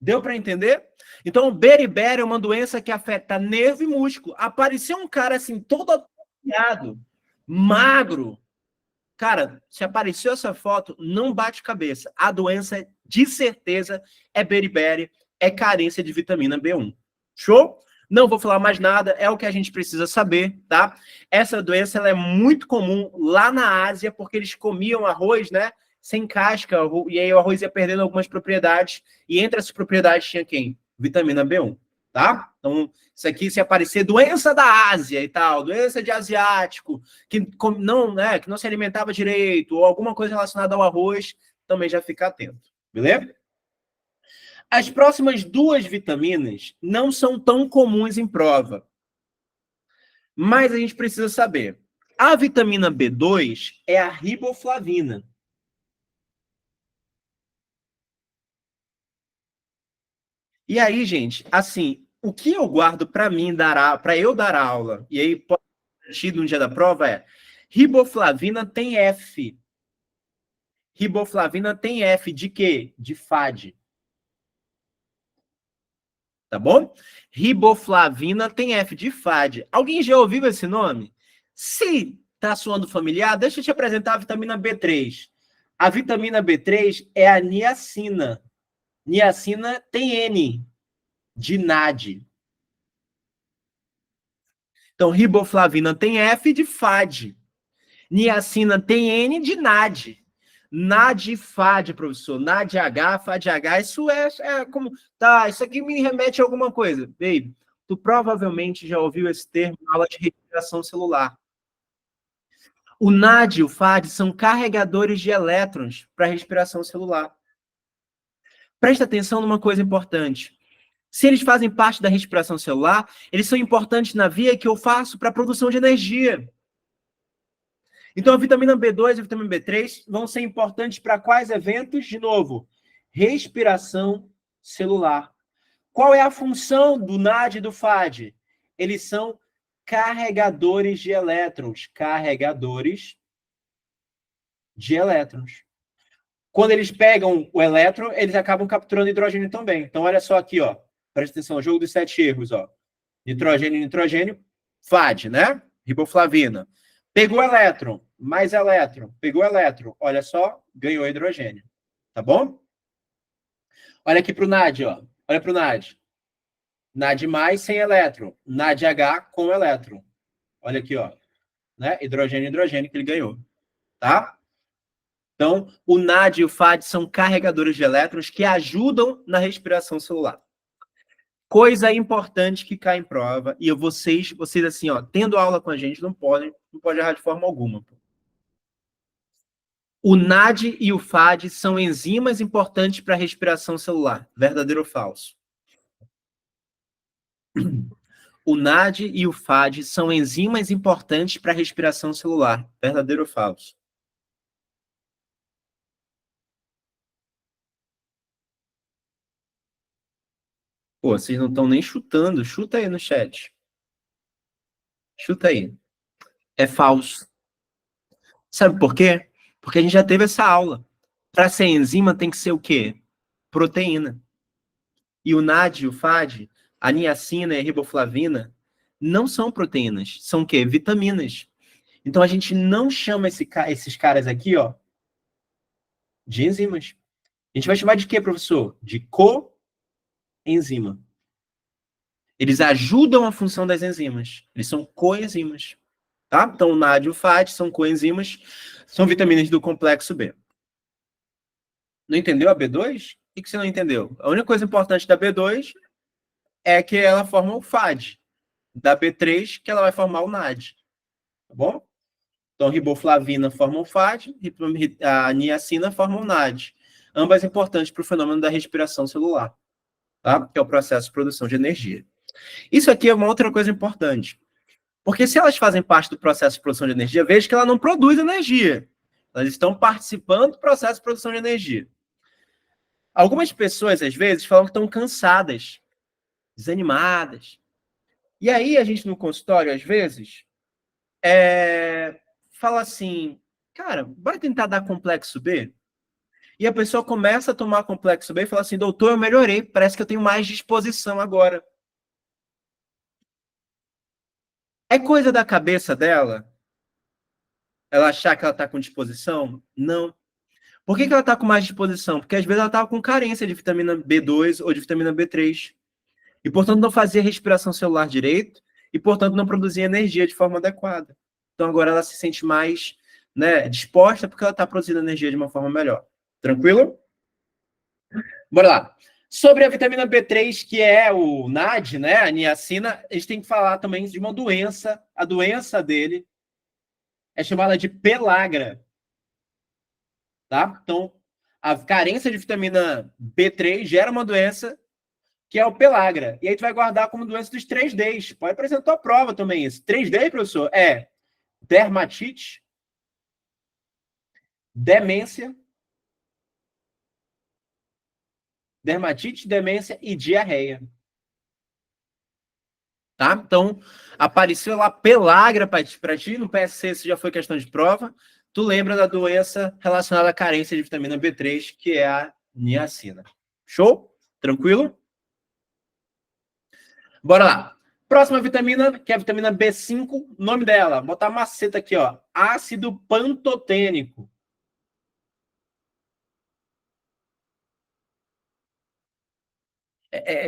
Deu para entender? Então, o beriberi é uma doença que afeta nervo e músculo. Apareceu um cara assim, todo atrofiado, magro. Cara, se apareceu essa foto, não bate cabeça. A doença, de certeza, é beriberi, é carência de vitamina B1. Show? Não vou falar mais nada, é o que a gente precisa saber, tá? Essa doença ela é muito comum lá na Ásia, porque eles comiam arroz, né? Sem casca, e aí o arroz ia perdendo algumas propriedades, e entre essas propriedades tinha quem? Vitamina B1, tá? Então, isso aqui, se aparecer doença da Ásia e tal, doença de asiático, que não, né, que não se alimentava direito, ou alguma coisa relacionada ao arroz, também já fica atento, beleza? As próximas duas vitaminas não são tão comuns em prova, mas a gente precisa saber. A vitamina B2 é a riboflavina. E aí, gente, assim, o que eu guardo para mim para eu dar aula, e aí pode ser no dia da prova é riboflavina tem F. Riboflavina tem F de quê? De FAD. Tá bom? Riboflavina tem F de FAD. Alguém já ouviu esse nome? Se tá soando familiar, deixa eu te apresentar a vitamina B3. A vitamina B3 é a niacina. Niacina tem N, de NAD. Então, riboflavina tem F de FAD. Niacina tem N de NAD. NAD FAD, professor. NADH, FADH, isso é como... Tá, isso aqui me remete a alguma coisa. Baby, tu provavelmente já ouviu esse termo na aula de respiração celular. O NAD e o FAD são carregadores de elétrons para respiração celular. Presta atenção numa coisa importante. Se eles fazem parte da respiração celular, eles são importantes na via que eu faço para a produção de energia. Então, a vitamina B2 e a vitamina B3 vão ser importantes para quais eventos? De novo, respiração celular. Qual é a função do NAD e do FAD? Eles são carregadores de elétrons. Carregadores de elétrons. Quando eles pegam o elétron, eles acabam capturando hidrogênio também. Então, olha só aqui, ó. Presta atenção, o jogo dos 7 erros, ó. Nitrogênio, nitrogênio, FAD, né? Riboflavina. Pegou elétron, mais elétron, pegou elétron. Olha só, ganhou hidrogênio. Tá bom? Olha aqui para o NAD, ó. Olha para o NAD. NAD mais sem elétron. NADH com elétron. Olha aqui, ó. Né? Hidrogênio, hidrogênio que ele ganhou. Tá? Então, o NAD e o FAD são carregadores de elétrons que ajudam na respiração celular. Coisa importante que cai em prova, e vocês assim, ó, tendo aula com a gente, não pode errar de forma alguma. O NAD e o FAD são enzimas importantes para a respiração celular. Verdadeiro ou falso? O NAD e o FAD são enzimas importantes para a respiração celular. Verdadeiro ou falso? Pô, vocês não estão nem chutando. Chuta aí no chat. Chuta aí. É falso. Sabe por quê? Porque a gente já teve essa aula. Para ser enzima tem que ser o quê? Proteína. E o NAD e o FAD, a niacina e a riboflavina, não são proteínas. São o quê? Vitaminas. Então a gente não chama esses caras aqui, ó, de enzimas. A gente vai chamar de quê, professor? De coenzima. Eles ajudam a função das enzimas. Eles são coenzimas. Tá? Então, o NAD e o FAD são coenzimas, são vitaminas do complexo B. Não entendeu a B2? O que você não entendeu? A única coisa importante da B2 é que ela forma o FAD. Da B3, que ela vai formar o NAD. Tá bom? Então, riboflavina forma o FAD, a niacina forma o NAD. Ambas importantes para o fenômeno da respiração celular, tá? Que é o processo de produção de energia. Isso aqui é uma outra coisa importante. Porque se elas fazem parte do processo de produção de energia, veja que ela não produz energia. Elas estão participando do processo de produção de energia. Algumas pessoas, às vezes, falam que estão cansadas, desanimadas. E aí, a gente no consultório, às vezes, fala assim, cara, bora tentar dar complexo B? E a pessoa começa a tomar complexo B e fala assim, doutor, eu melhorei, parece que eu tenho mais disposição agora. É coisa da cabeça dela? Ela achar que ela está com disposição? Não. Por que ela está com mais disposição? Porque às vezes ela estava com carência de vitamina B2 ou de vitamina B3. E, portanto, não fazia respiração celular direito e, portanto, não produzia energia de forma adequada. Então, agora ela se sente mais, né, disposta porque ela está produzindo energia de uma forma melhor. Tranquilo? Bora lá. Sobre a vitamina B3, que é o NAD, né, a niacina, a gente tem que falar também de uma doença. A doença dele é chamada de pelagra. Tá? Então, a carência de vitamina B3 gera uma doença que é o pelagra. E aí tu vai guardar como doença dos 3Ds. Pode apresentar a prova também isso. 3D, professor, é dermatite, demência, demência e diarreia. Tá? Então, apareceu lá pelagra para ti, no PSC isso já foi questão de prova. Tu lembra da doença relacionada à carência de vitamina B3, que é a niacina. Show? Tranquilo? Bora lá. Próxima vitamina, que é a vitamina B5, nome dela, botar maceta aqui, ó, ácido pantotênico.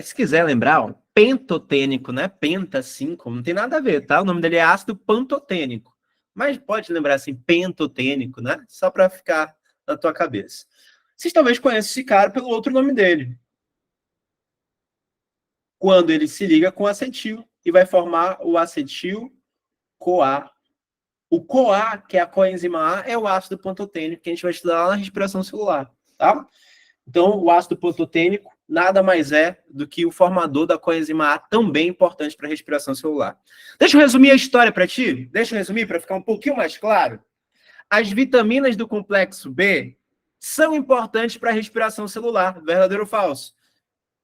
Se quiser lembrar, ó, pentotênico, né? Penta 5, não tem nada a ver, tá? O nome dele é ácido pantotênico. Mas pode lembrar assim, pentotênico, né? Só para ficar na tua cabeça. Vocês talvez conheçam esse cara pelo outro nome dele. Quando ele se liga com acetil e vai formar o acetil-CoA. O CoA, que é a coenzima A, é o ácido pantotênico que a gente vai estudar lá na respiração celular, tá? Então, o ácido pantotênico nada mais é do que o formador da coenzima A, também importante para a respiração celular. Deixa eu resumir a história para ti. Deixa eu resumir para ficar um pouquinho mais claro. As vitaminas do complexo B são importantes para a respiração celular. Verdadeiro ou falso?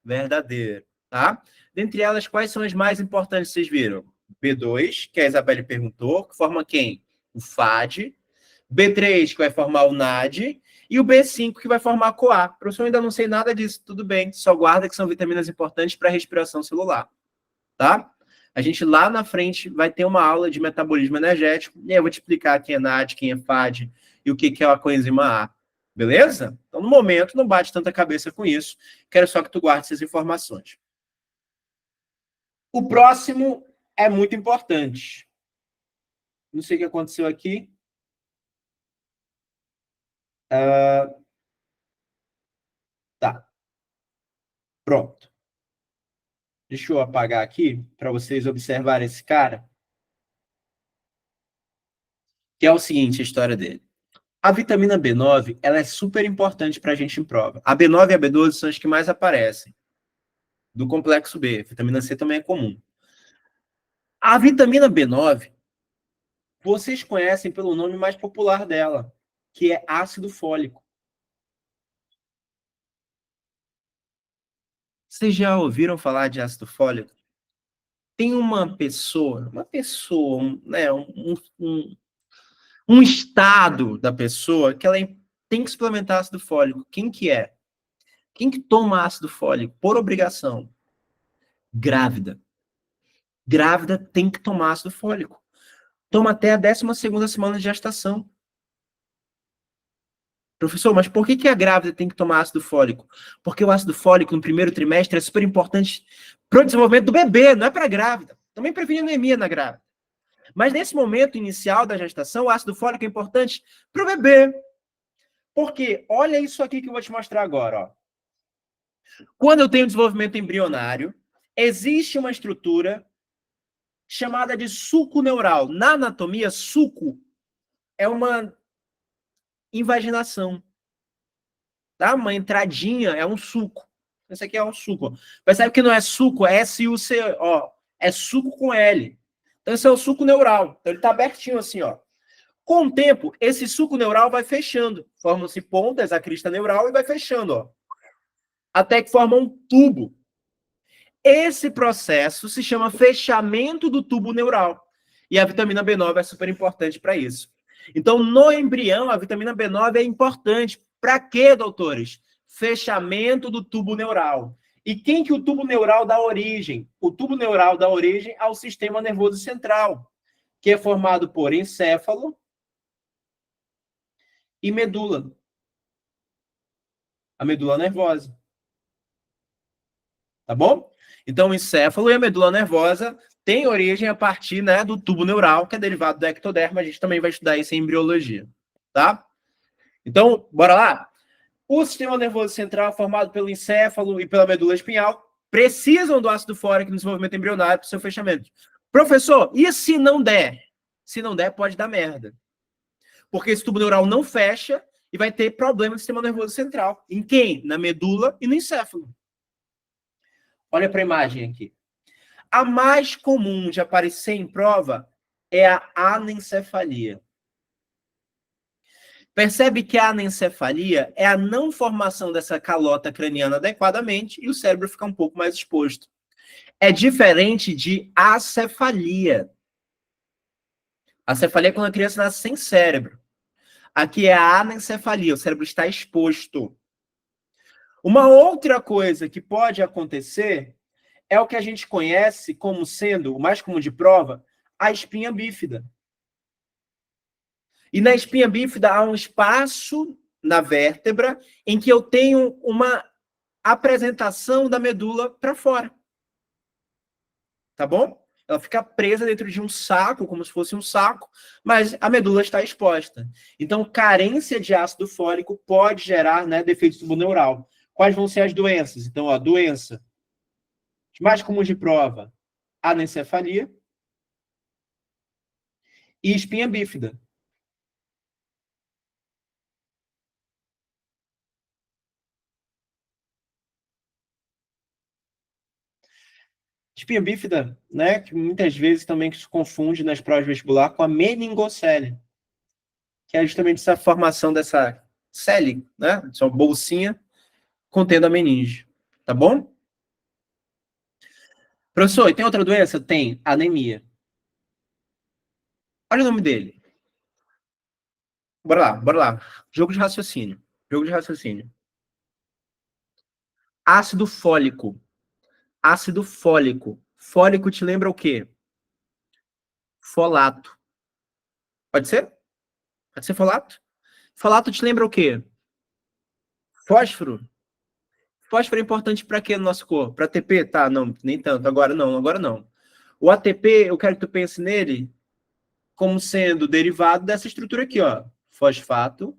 Verdadeiro, tá? Dentre elas, quais são as mais importantes, vocês viram? B2, que a Isabelle perguntou, que forma quem? O FAD. B3, que vai formar o NAD. E o B5, que vai formar a CoA. Professor, eu ainda não sei nada disso. Tudo bem, só guarda que são vitaminas importantes para a respiração celular. Tá? A gente lá na frente vai ter uma aula de metabolismo energético. E aí eu vou te explicar quem é NAD, quem é FAD e o que é a coenzima A. Beleza? Então, no momento, não bate tanta cabeça com isso. Quero só que tu guarde essas informações. O próximo é muito importante. Não sei o que aconteceu aqui. Tá. Pronto. Deixa eu apagar aqui para vocês observarem esse cara. Que é o seguinte, a história dele. A vitamina B9, ela é super importante para a gente em prova. A B9 e a B12 são as que mais aparecem. Do complexo B. A vitamina C também é comum. A vitamina B9, vocês conhecem pelo nome mais popular dela, que é ácido fólico. Vocês já ouviram falar de ácido fólico? Tem uma pessoa, né, um estado da pessoa que ela tem que suplementar ácido fólico. Quem que é? Quem que toma ácido fólico por obrigação? Grávida. Grávida tem que tomar ácido fólico. Toma até a 12ª semana de gestação. Professor, mas por que a grávida tem que tomar ácido fólico? Porque o ácido fólico no primeiro trimestre é super importante para o desenvolvimento do bebê, não é para a grávida. Também previne anemia na grávida. Mas nesse momento inicial da gestação, o ácido fólico é importante para o bebê. Porque olha isso aqui que eu vou te mostrar agora. Ó. Quando eu tenho desenvolvimento embrionário, existe uma estrutura chamada de suco neural. Na anatomia, suco é uma invaginação. Tá? Uma entradinha é um suco. Esse aqui é um suco. Percebe que não é suco, é S-U-C-O. É suco com L. Então, esse é o suco neural. Então, ele está abertinho assim, ó. Com o tempo, esse suco neural vai fechando. Formam-se pontas, a crista neural, e vai fechando, ó. Até que forma um tubo. Esse processo se chama fechamento do tubo neural. E a vitamina B9 é super importante para isso. Então, no embrião, a vitamina B9 é importante Para quê, doutores? Fechamento do tubo neural. E quem que o tubo neural dá origem? O tubo neural dá origem ao sistema nervoso central, que é formado por encéfalo e medula. A medula nervosa. Tá bom? Então, o encéfalo e a medula nervosa têm origem a partir, né, do tubo neural, que é derivado do ectoderma. A gente também vai estudar isso em embriologia. Tá? Então, bora lá? O sistema nervoso central, formado pelo encéfalo e pela medula espinhal, precisam do ácido fólico no desenvolvimento embrionário para o seu fechamento. Professor, e se não der? Se não der, pode dar merda. Porque esse tubo neural não fecha e vai ter problema no sistema nervoso central. Em quem? Na medula e no encéfalo. Olha para a imagem aqui. A mais comum de aparecer em prova é a anencefalia. Percebe que a anencefalia é a não formação dessa calota craniana adequadamente e o cérebro fica um pouco mais exposto. É diferente de acefalia. A cefalia é quando a criança nasce sem cérebro. Aqui é a anencefalia, o cérebro está exposto. Uma outra coisa que pode acontecer é o que a gente conhece como sendo, o mais comum de prova, a espinha bífida. E na espinha bífida há um espaço na vértebra em que eu tenho uma apresentação da medula para fora. Tá bom? Ela fica presa dentro de um saco, como se fosse um saco, mas a medula está exposta. Então, carência de ácido fólico pode gerar, né, defeito tuboneural. Quais vão ser as doenças? Então, ó, doença mais comum de prova, anencefalia e espinha bífida. Espinha bífida, né, que muitas vezes também se confunde nas provas vestibular com a meningocele, que é justamente essa formação dessa cele, né, essa bolsinha contendo a meninge, tá bom? Professor, e tem outra doença? Tem, anemia. Olha o nome dele. Bora lá, bora lá. Jogo de raciocínio. Jogo de raciocínio. Ácido fólico. Ácido fólico. Fólico te lembra o quê? Folato. Pode ser? Pode ser folato? Folato te lembra o quê? Fósforo. Fósforo é importante para quê no nosso corpo? Para ATP? Tá, não, nem tanto. Agora não, agora não. O ATP, eu quero que tu pense nele como sendo derivado dessa estrutura aqui, ó. Fosfato,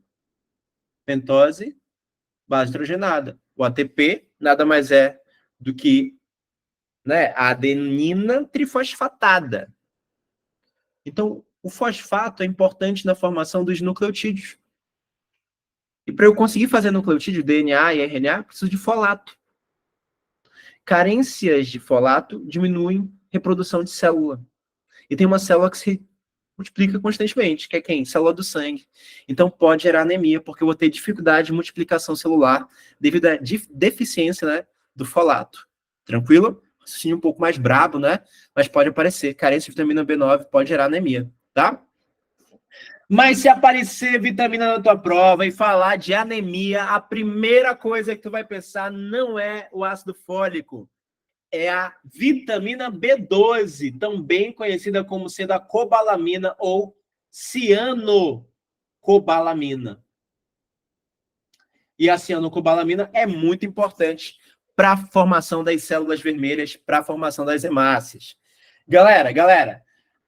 pentose, base hidrogenada. O ATP nada mais é do que, né, a adenina trifosfatada. Então, o fosfato é importante na formação dos nucleotídeos. E para eu conseguir fazer nucleotídeo, DNA e RNA, preciso de folato. Carências de folato diminuem reprodução de célula. E tem uma célula que se multiplica constantemente, que é quem? Célula do sangue. Então pode gerar anemia, porque eu vou ter dificuldade de multiplicação celular devido à deficiência, né, do folato. Tranquilo? Sim, um pouco mais brabo, né? Mas pode aparecer. Carência de vitamina B9 pode gerar anemia, tá? Mas se aparecer vitamina na tua prova e falar de anemia, a primeira coisa que tu vai pensar não é o ácido fólico, é a vitamina B12, também conhecida como sendo a cobalamina ou cianocobalamina. E a cianocobalamina é muito importante para a formação das células vermelhas, para a formação das hemácias. Galera,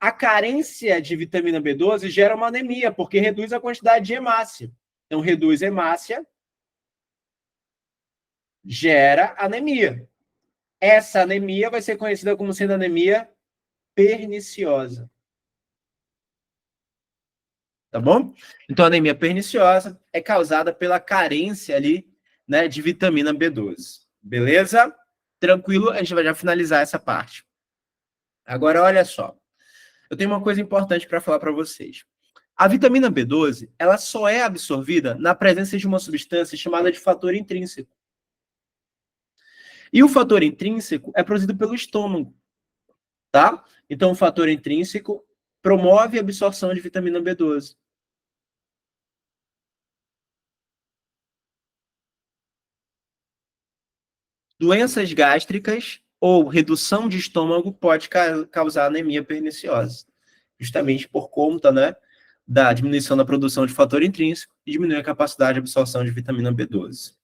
a carência de vitamina B12 gera uma anemia, porque reduz a quantidade de hemácia. Então, reduz hemácia, gera anemia. Essa anemia vai ser conhecida como sendo anemia perniciosa. Tá bom? Então, a anemia perniciosa é causada pela carência ali, né, de vitamina B12. Beleza? Tranquilo? A gente vai já finalizar essa parte. Agora, olha só. Eu tenho uma coisa importante para falar para vocês. A vitamina B12, ela só é absorvida na presença de uma substância chamada de fator intrínseco. E o fator intrínseco é produzido pelo estômago, tá? Então, o fator intrínseco promove a absorção de vitamina B12. Doenças gástricas ou redução de estômago pode causar anemia perniciosa, justamente por conta, né, da diminuição da produção de fator intrínseco e diminuir a capacidade de absorção de vitamina B12.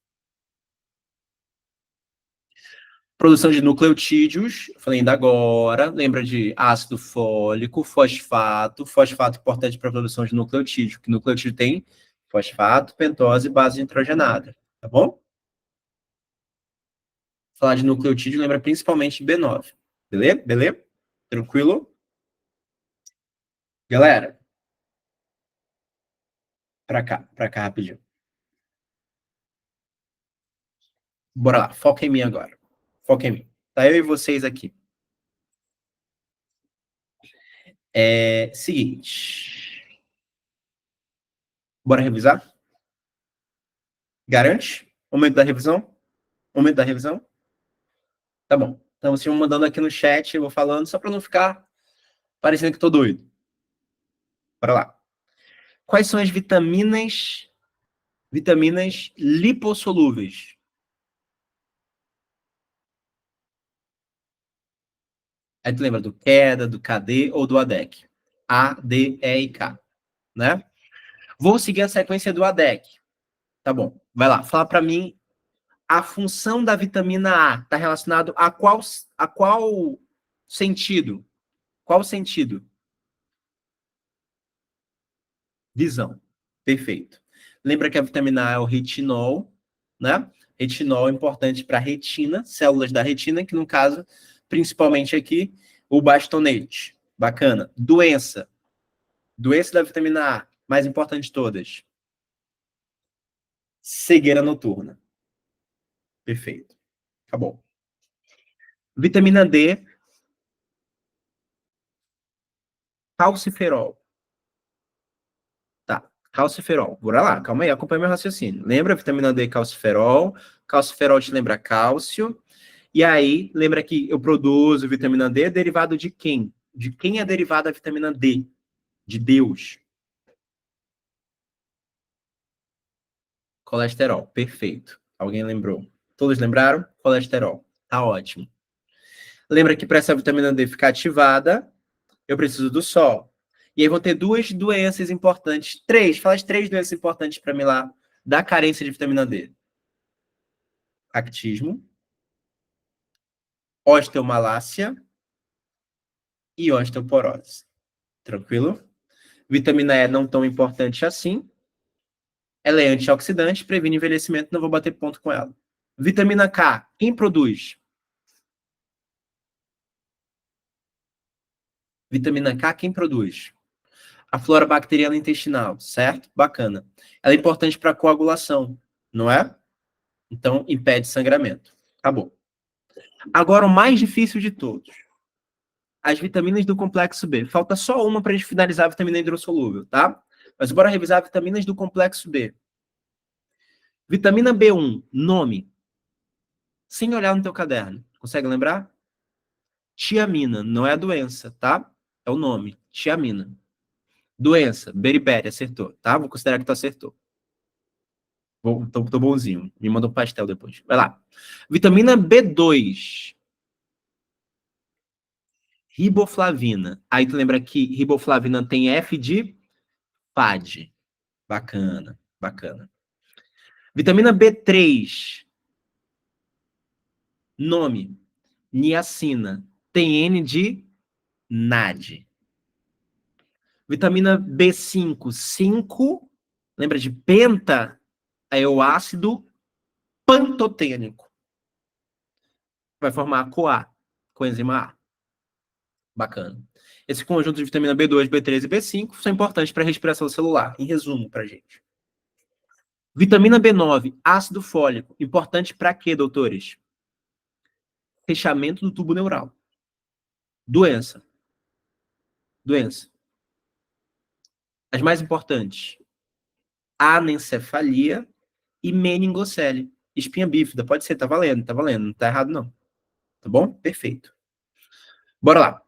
Produção de nucleotídeos, falei ainda agora, lembra de ácido fólico, fosfato. Fosfato importante para a produção de nucleotídeo, que nucleotídeo tem fosfato, pentose e base nitrogenada, tá bom? Falar de nucleotídeo lembra principalmente de B9, beleza? Beleza? Tranquilo? Galera, pra cá rapidinho. Bora lá, foca em mim agora. Foca em mim. Tá eu e vocês aqui. Seguinte. Bora revisar? Garante? Momento da revisão? Momento da revisão? Tá bom. Então vocês vão mandando aqui no chat, eu vou falando, só para não ficar parecendo que tô doido. Bora lá. Quais são as vitaminas lipossolúveis? Aí tu lembra do QEDA, do KD ou do ADEC? A, D, E e K, né? Vou seguir a sequência do ADEC. Tá bom. Vai lá, fala para mim a função da vitamina A está relacionado a qual sentido? Qual sentido? Visão. Perfeito. Lembra que a vitamina A é o retinol, né? Retinol é importante para a retina, células da retina, que no caso, principalmente aqui, o bastonete. Bacana. Doença. Doença da vitamina A, mais importante de todas. Cegueira noturna. Perfeito. Acabou. Vitamina D. Calciferol. Tá. Calciferol. Bora lá, calma aí, acompanha meu raciocínio. Lembra vitamina D, calciferol? Calciferol te lembra cálcio. E aí, lembra que eu produzo vitamina D derivado de quem? De quem é derivada a vitamina D? De Deus. Colesterol. Perfeito. Alguém lembrou? Todos lembraram? Colesterol. Tá ótimo. Lembra que para essa vitamina D ficar ativada, eu preciso do sol. E aí vou ter duas doenças importantes. Fala as três doenças importantes para mim lá, da carência de vitamina D. Actismo, osteomalácia e osteoporose. Tranquilo? Vitamina E não tão importante assim. Ela é antioxidante, previne envelhecimento, não vou bater ponto com ela. Vitamina K, quem produz? Vitamina K, quem produz? A flora bacteriana intestinal, certo? Bacana. Ela é importante para coagulação, não é? Então, impede sangramento. Acabou. Agora, o mais difícil de todos. As vitaminas do complexo B. Falta só uma para a gente finalizar a vitamina hidrossolúvel, tá? Mas bora revisar vitaminas do complexo B. Vitamina B1, nome. Sem olhar no teu caderno. Consegue lembrar? Tiamina, não é a doença, tá? É o nome, tiamina. Doença, beriberi, acertou, tá? Vou considerar que tu acertou. Tô bonzinho. Me manda um pastel depois. Vai lá. Vitamina B2. Riboflavina. Aí tu lembra que riboflavina tem F de FAD. Bacana, bacana. Vitamina B3. Nome. Niacina. Tem N de NAD. Vitamina B5. 5. Lembra de penta? Aí é o ácido pantotênico. Vai formar CoA, coenzima A. Bacana. Esse conjunto de vitamina B2, B3 e B5 são importantes para a respiração celular. Em resumo, para gente. Vitamina B9, ácido fólico. Importante para quê, doutores? Fechamento do tubo neural. Doença. Doença. As mais importantes. Anencefalia e meningocele. Espinha bífida. Pode ser, tá valendo, tá valendo. Não tá errado, não. Tá bom? Perfeito. Bora lá.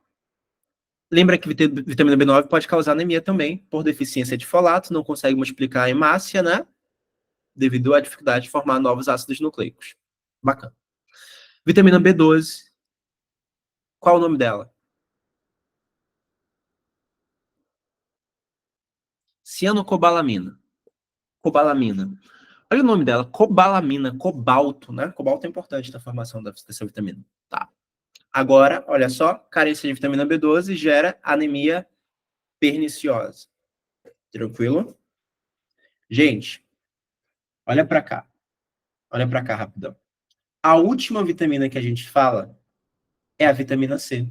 Lembra que vitamina B9 pode causar anemia também, por deficiência de folato, não consegue multiplicar a hemácia, né? Devido à dificuldade de formar novos ácidos nucleicos. Bacana. Vitamina B12. Qual o nome dela? Cianocobalamina. Cobalamina. Olha o nome dela, cobalamina, cobalto, né? Cobalto é importante na formação dessa vitamina. Tá. Agora, olha só, carência de vitamina B12 gera anemia perniciosa. Tranquilo? Gente, olha para cá. Olha para cá rapidão. A última vitamina que a gente fala é a vitamina C.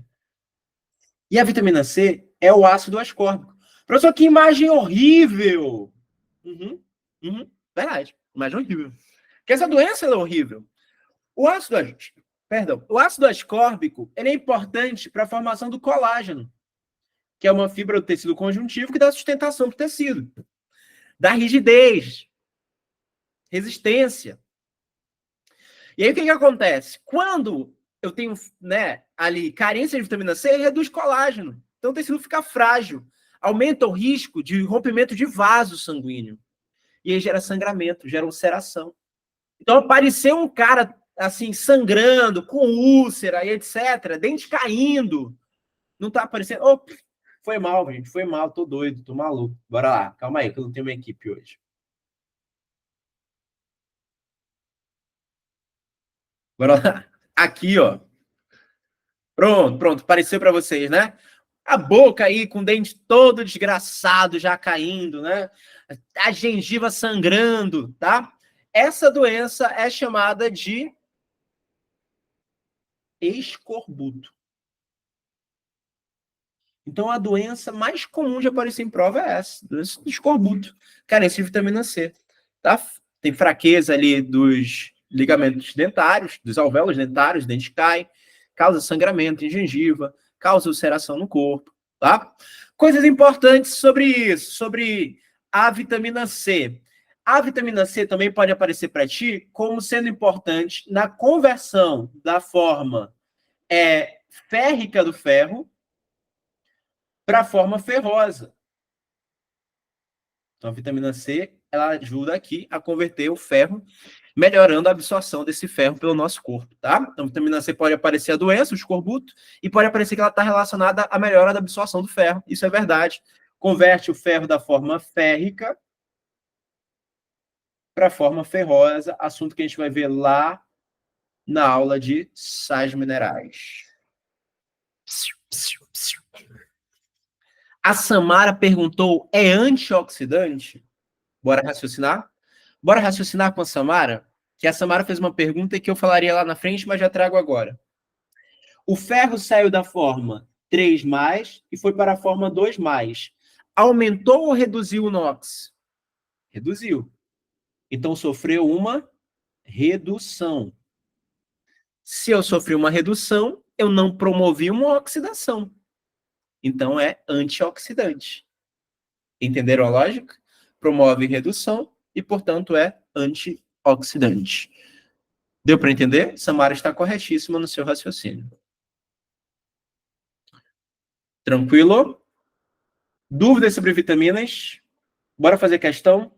E a vitamina C é o ácido ascórbico. Professor, que imagem horrível! Uhum, verdade, imagem horrível. Porque essa doença é horrível. O ácido, o ácido ascórbico ele é importante para a formação do colágeno, que é uma fibra do tecido conjuntivo que dá sustentação para o tecido, dá rigidez, resistência. E aí o que, que acontece? Quando eu tenho, né, ali carência de vitamina C, reduz colágeno. Então o tecido fica frágil, aumenta o risco de rompimento de vaso sanguíneo. E aí gera sangramento, gera ulceração. Então apareceu um cara assim sangrando, com úlcera e etc, dente caindo. Não tá aparecendo. Oh, foi mal, gente, foi mal, tô doido, tô maluco. Bora lá, calma aí que eu não tenho uma equipe hoje. Bora lá. Aqui, ó. Pronto, apareceu para vocês, né? A boca aí com o dente todo desgraçado, já caindo, né? A gengiva sangrando, tá? Essa doença é chamada de escorbuto. Então, a doença mais comum de aparecer em prova é essa, doença do escorbuto, carência de vitamina C, tá? Tem fraqueza ali dos ligamentos dentários, dos alvéolos dentários, o dente cai, causa sangramento em gengiva, causa ulceração no corpo, tá? Coisas importantes sobre isso, sobre a vitamina C. A vitamina C também pode aparecer para ti como sendo importante na conversão da forma férrica do ferro para a forma ferrosa. Então, a vitamina C, ela ajuda aqui a converter o ferro, melhorando a absorção desse ferro pelo nosso corpo, tá? Então, a vitamina C pode aparecer a doença, o escorbuto, e pode aparecer que ela está relacionada à melhora da absorção do ferro. Isso é verdade. Converte o ferro da forma férrica para a forma ferrosa, assunto que a gente vai ver lá na aula de sais minerais. A Samara perguntou, é antioxidante? Bora raciocinar? Bora raciocinar com a Samara? Que a Samara fez uma pergunta que eu falaria lá na frente, mas já trago agora. O ferro saiu da forma 3 mais e foi para a forma 2 mais. Aumentou ou reduziu o NOx? Reduziu. Então sofreu uma redução. Se eu sofri uma redução, eu não promovi uma oxidação. Então é antioxidante. Entenderam a lógica? Promove redução e, portanto, é antioxidante. Deu para entender? Samara está corretíssima no seu raciocínio. Tranquilo? Dúvidas sobre vitaminas? Bora fazer questão?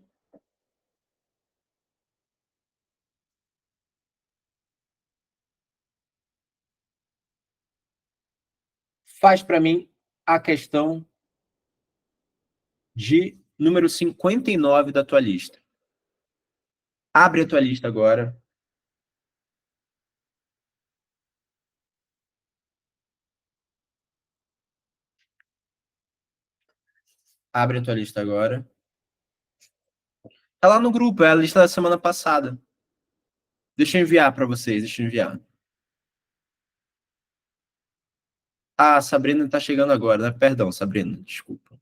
Faz para mim a questão de número 59 da tua lista. Abre a tua lista agora. Abre a tua lista agora. Tá lá no grupo, é a lista da semana passada. Deixa eu enviar para vocês, deixa eu enviar. Ah, a Sabrina tá chegando agora, né? Perdão, Sabrina, desculpa.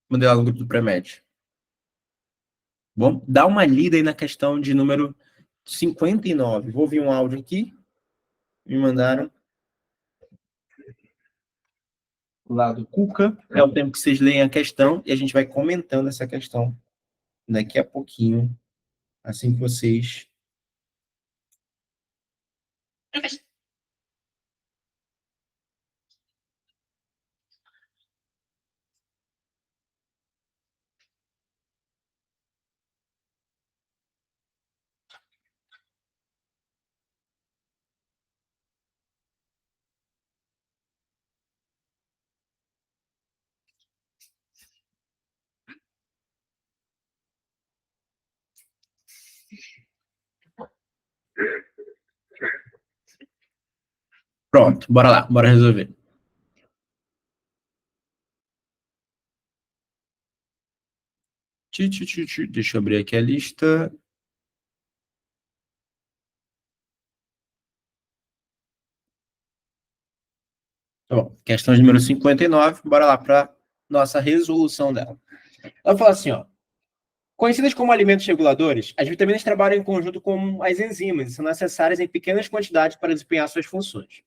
Mandei lá no grupo do Premed. Bom, dá uma lida aí na questão de número 59. Vou ouvir um áudio aqui. Me mandaram lá do Cuca. É o tempo que vocês leem a questão e a gente vai comentando essa questão daqui a pouquinho, assim que vocês. Pronto, bora lá, bora resolver. Deixa eu abrir aqui a lista. Tá bom, questão de número 59, bora lá para nossa resolução dela. Ela fala assim, ó. Conhecidas como alimentos reguladores, as vitaminas trabalham em conjunto com as enzimas e são necessárias em pequenas quantidades para desempenhar suas funções.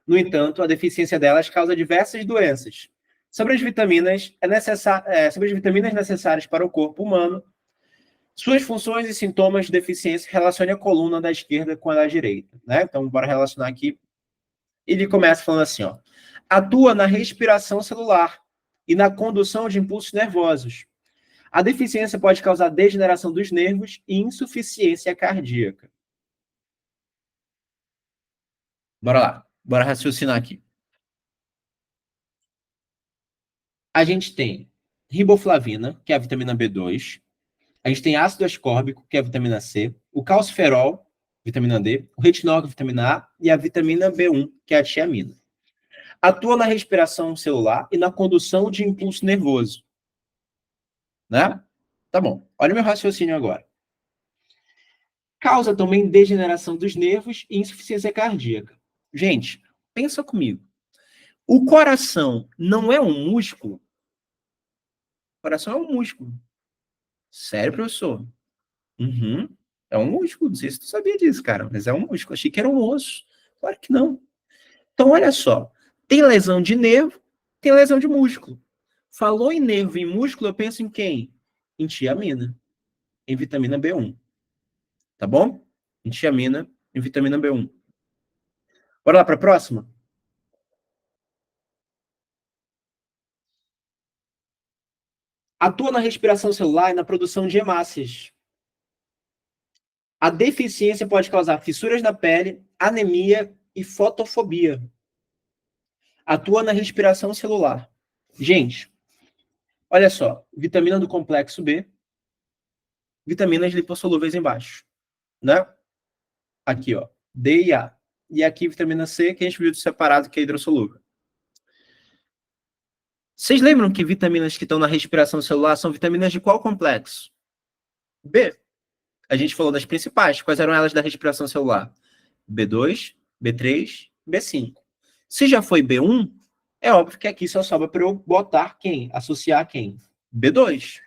No entanto, a deficiência delas causa diversas doenças. Sobre as vitaminas necessárias para o corpo humano, suas funções e sintomas de deficiência relacione a coluna da esquerda com a da direita. Né? Então, bora relacionar aqui. Ele começa falando assim, ó. Atua na respiração celular e na condução de impulsos nervosos. A deficiência pode causar degeneração dos nervos e insuficiência cardíaca. Bora lá. Bora raciocinar aqui. A gente tem riboflavina, que é a vitamina B2. A gente tem ácido ascórbico, que é a vitamina C. O calciferol, vitamina D. O retinol, que é a vitamina A. E a vitamina B1, que é a tiamina. Atua na respiração celular e na condução de impulso nervoso. Né? Tá bom. Olha o meu raciocínio agora. Causa também degeneração dos nervos e insuficiência cardíaca. Gente, pensa comigo. O coração não é um músculo? O coração é um músculo. Sério, professor? Uhum. É um músculo. Não sei se tu sabia disso, cara, mas é um músculo. Achei que era um osso. Claro que não. Então, olha só. Tem lesão de nervo, tem lesão de músculo. Falou em nervo e músculo, eu penso em quem? Em tiamina, em vitamina B1. Tá bom? Em tiamina, em vitamina B1. Bora lá para a próxima? Atua na respiração celular e na produção de hemácias. A deficiência pode causar fissuras na pele, anemia e fotofobia. Atua na respiração celular. Gente, olha só. Vitamina do complexo B, vitaminas lipossolúveis embaixo, né? Aqui, ó. D e A. E aqui, vitamina C, que a gente viu separado, que é hidrossolúvel. Vocês lembram que vitaminas que estão na respiração celular são vitaminas de qual complexo? B. A gente falou das principais. Quais eram elas da respiração celular? B2, B3, B5. Se já foi B1, é óbvio que aqui só sobra para eu botar quem? Associar quem? B2.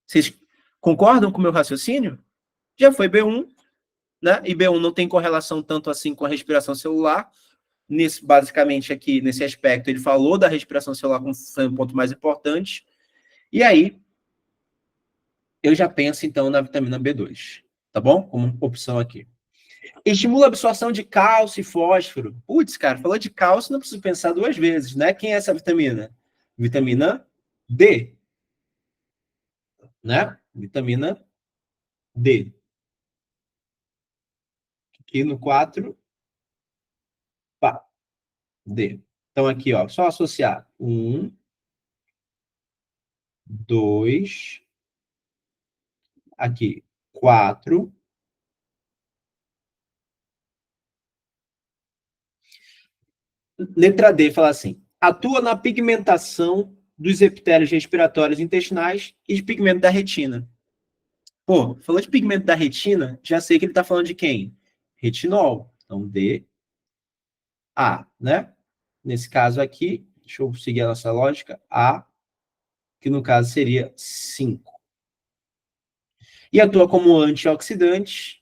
Vocês concordam com o meu raciocínio? Já foi B1, né? E B1 não tem correlação tanto assim com a respiração celular. Basicamente, aqui, nesse aspecto, ele falou da respiração celular como sendo o ponto mais importante. E aí, eu já penso, então, na vitamina B2. Tá bom? Como opção aqui. Estimula a absorção de cálcio e fósforo. Putz, cara, falou de cálcio, não preciso pensar duas vezes, né? Quem é essa vitamina? Vitamina D, né? Vitamina D. Aqui no 4, pá, D. Então aqui, ó, só associar. 1, 2, aqui, 4. Letra D, fala assim, atua na pigmentação dos epitélios respiratórios intestinais e de pigmento da retina. Pô, falou de pigmento da retina, já sei que ele tá falando de quem? Retinol. Então, D, A, né? Nesse caso aqui, deixa eu seguir a nossa lógica, A, que no caso seria 5. E atua como antioxidante.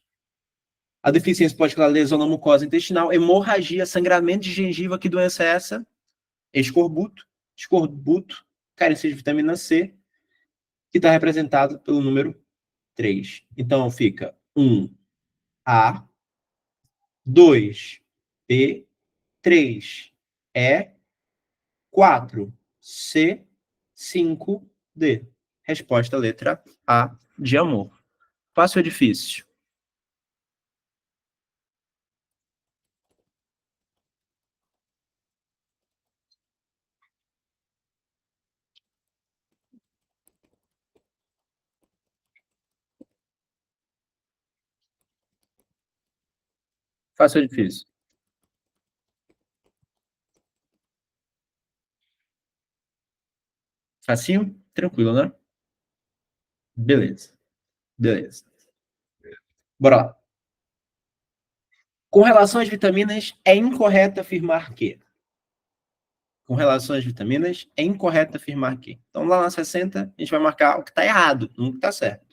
A deficiência pode causar lesão na mucosa intestinal, hemorragia, sangramento de gengiva. Que doença é essa? Escorbuto. Escorbuto, carência de vitamina C, que está representado pelo número 3. Então, fica 1, A, 2, B, 3, E, 4, C, 5, D. Resposta letra A, de amor. Fácil ou difícil? Fácil ou difícil? Facinho? Tranquilo, né? Beleza. Beleza. Bora lá. Com relação às vitaminas, é incorreto afirmar que. Com relação às vitaminas, é incorreto afirmar que. Então, lá na 60, a gente vai marcar o que está errado, não o que está certo.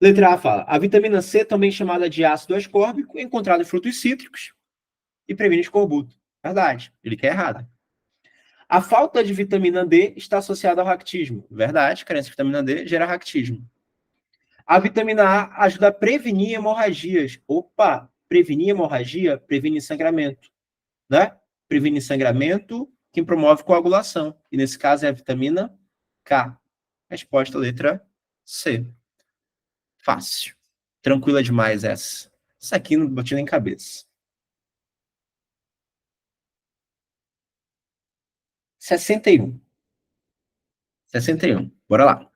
Letra A fala: a vitamina C, também chamada de ácido ascórbico, é encontrada em frutos cítricos e previne escorbuto. Verdade. Ele quer errado. A falta de vitamina D está associada ao raquitismo. Verdade. Carência de vitamina D gera raquitismo. A vitamina A ajuda a prevenir hemorragias. Opa! Prevenir hemorragia previne sangramento, né? Previne sangramento, que promove coagulação. E nesse caso é a vitamina K. Resposta letra C. Fácil. Tranquila demais essa. Isso aqui não bati nem cabeça. 61. 61. Bora lá.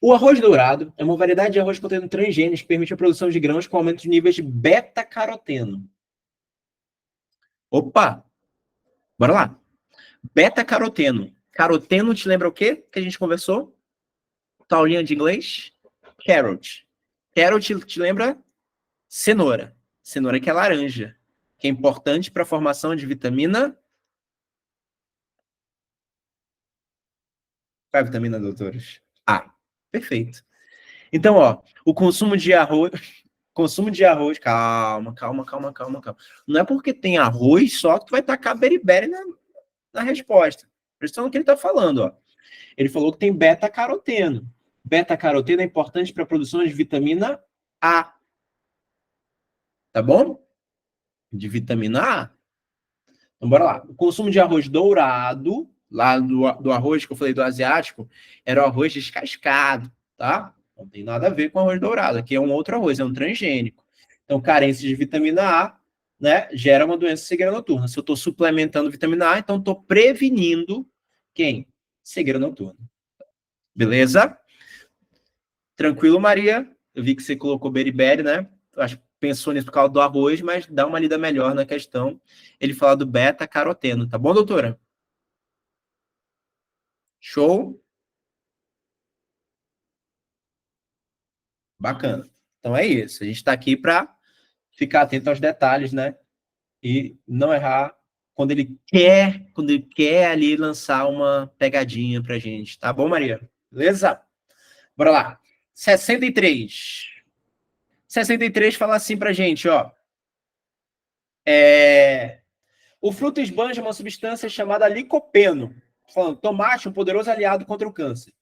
O arroz dourado é uma variedade de arroz contendo transgênios que permite a produção de grãos com aumento de níveis de beta-caroteno. Opa! Bora lá. Beta-caroteno. Caroteno te lembra o quê que a gente conversou? Tua aulinha de inglês? Carrot. Carrot te lembra? Cenoura. Cenoura que é laranja, que é importante para a formação de vitamina. Qual é a vitamina, doutores? A. Perfeito. Então, ó, o consumo de arroz, calma. Não é porque tem arroz só que tu vai tacar beriberi na resposta. Presta no que ele está falando, ó. Ele falou que tem beta-caroteno. Beta-caroteno é importante para a produção de vitamina A. Tá bom? De vitamina A. Então, bora lá. O consumo de arroz dourado, lá do arroz que eu falei do asiático, era o arroz descascado, tá? Não tem nada a ver com arroz dourado. Aqui é um outro arroz, é um transgênico. Então, carência de vitamina A, né, gera uma doença cegueira noturna. Se eu estou suplementando vitamina A, então estou prevenindo quem? Cegueira noturna. Beleza? Tranquilo, Maria? Eu vi que você colocou beriberi, né? Eu acho que pensou nisso por causa do arroz, mas dá uma lida melhor na questão. Ele fala do beta-caroteno, tá bom, doutora? Show? Bacana. Então é isso. A gente está aqui para ficar atento aos detalhes, né? E não errar quando ele quer ali lançar uma pegadinha pra gente. Tá bom, Maria? Beleza? Bora lá. 63. 63 fala assim pra gente, ó. O fruto esbanja uma substância chamada licopeno. Falando, tomate, um poderoso aliado contra o câncer,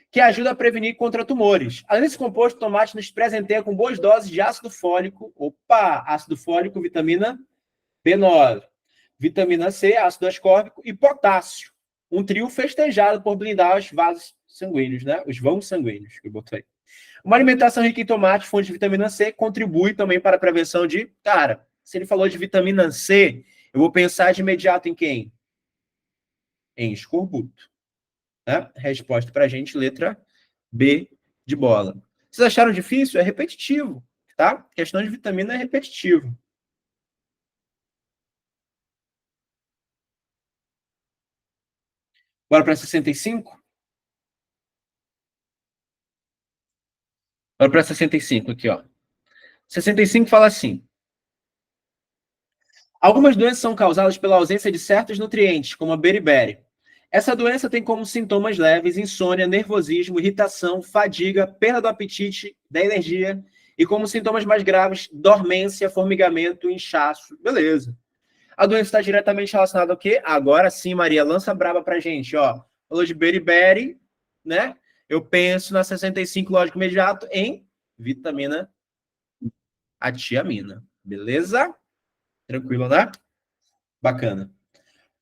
que ajuda a prevenir contra tumores. Além desse composto, o tomate nos presenteia com boas doses de ácido fólico. Opa! Ácido fólico, vitamina B9. Vitamina C, ácido ascórbico e potássio. Um trio festejado por blindar os vasos sanguíneos, né? Os vãos sanguíneos, que eu botei. Uma alimentação rica em tomate, fonte de vitamina C, contribui também para a prevenção de... Cara, se ele falou de vitamina C, eu vou pensar de imediato em quem? Em escorbuto. Né? Resposta para a gente, letra B de bola. Vocês acharam difícil? É repetitivo, tá? Questão de vitamina é repetitivo. Bora para 65? Bora para 65 aqui, ó. 65 fala assim: algumas doenças são causadas pela ausência de certos nutrientes, como a beriberi. Essa doença tem como sintomas leves insônia, nervosismo, irritação, fadiga, perda do apetite, da energia, e como sintomas mais graves, dormência, formigamento, inchaço. Beleza. A doença está diretamente relacionada ao quê? Agora sim, Maria, lança braba pra gente, ó. Falou de beriberi, né? Eu penso na 65, lógico imediato, em vitamina a tiamina. Beleza? Tranquilo, né? Bacana.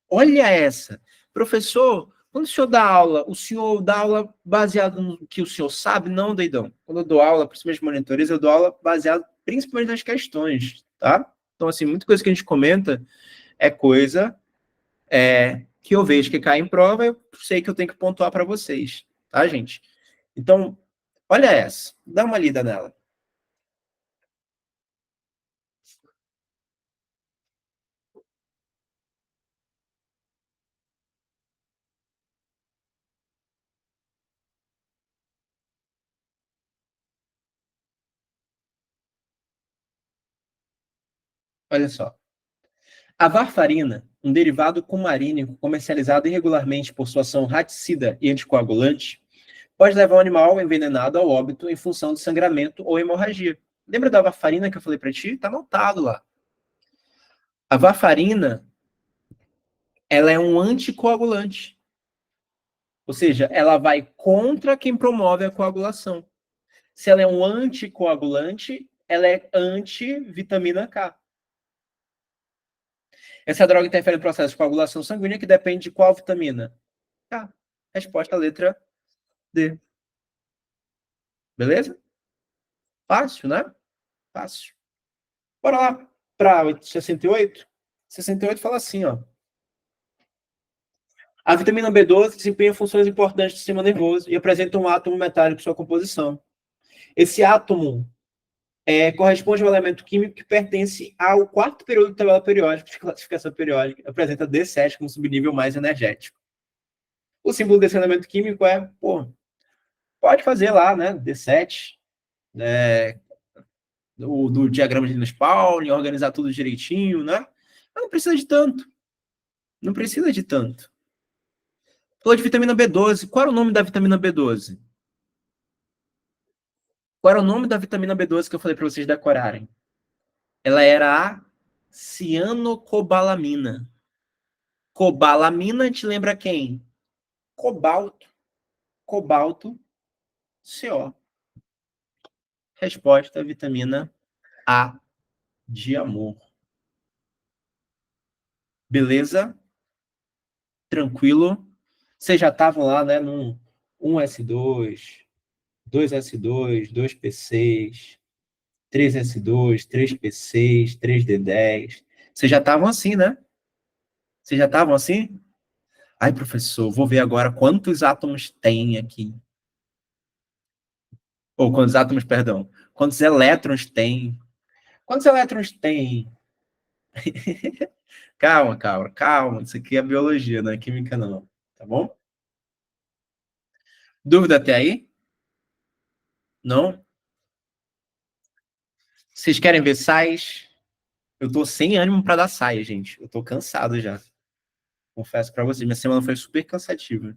Olha essa. Professor, quando o senhor dá aula baseado no que o senhor sabe? Não, doidão. Quando eu dou aula, principalmente de monitoriza, eu dou aula baseado principalmente nas questões, tá? Então, assim, muita coisa que a gente comenta é coisa que eu vejo que cai em prova, eu sei que eu tenho que pontuar para vocês, tá, gente? Então, olha essa. Dá uma lida nela. Olha só. A varfarina, um derivado cumarínico comercializado irregularmente por sua ação raticida e anticoagulante, pode levar o animal envenenado ao óbito em função de sangramento ou hemorragia. Lembra da varfarina que eu falei para ti? Tá anotado lá. A varfarina, ela é um anticoagulante. Ou seja, ela vai contra quem promove a coagulação. Se ela é um anticoagulante, ela é anti-vitamina K. Essa droga interfere no processo de coagulação sanguínea, que depende de qual vitamina? K. Resposta, letra D. Beleza? Fácil, né? Fácil. Bora lá para 68. 68 fala assim, ó. A vitamina B12 desempenha funções importantes do sistema nervoso e apresenta um átomo metálico em sua composição. Esse átomo corresponde ao elemento químico que pertence ao quarto período da tabela periódica de classificação periódica, apresenta D7 como subnível mais energético. O símbolo desse elemento químico pode fazer lá, né, D7, do diagrama de Linus-Pauling, organizar tudo direitinho, né? Mas não precisa de tanto. Não precisa de tanto. Falou de vitamina B12. Qual era o nome da vitamina B12? Qual era o nome da vitamina B12 que eu falei para vocês decorarem? Ela era a cianocobalamina. Cobalamina te lembra quem? Cobalto. Cobalto, CO. Resposta, vitamina A de amor. Beleza? Tranquilo? Vocês já estavam lá, né, num 1S2, 2S2, 2P6, 3S2, 3P6, 3D10. Vocês já estavam assim, né? Vocês já estavam assim? Ai, professor, vou ver agora quantos átomos tem aqui. Ou quantos átomos, perdão. Quantos elétrons tem? Quantos elétrons tem? Calma, calma, calma. Isso aqui é biologia, não é química, não. Tá bom? Dúvida até aí? Não? Vocês querem ver sais? Eu tô sem ânimo para dar saia, gente. Eu tô cansado já. Confesso para vocês, minha semana foi super cansativa.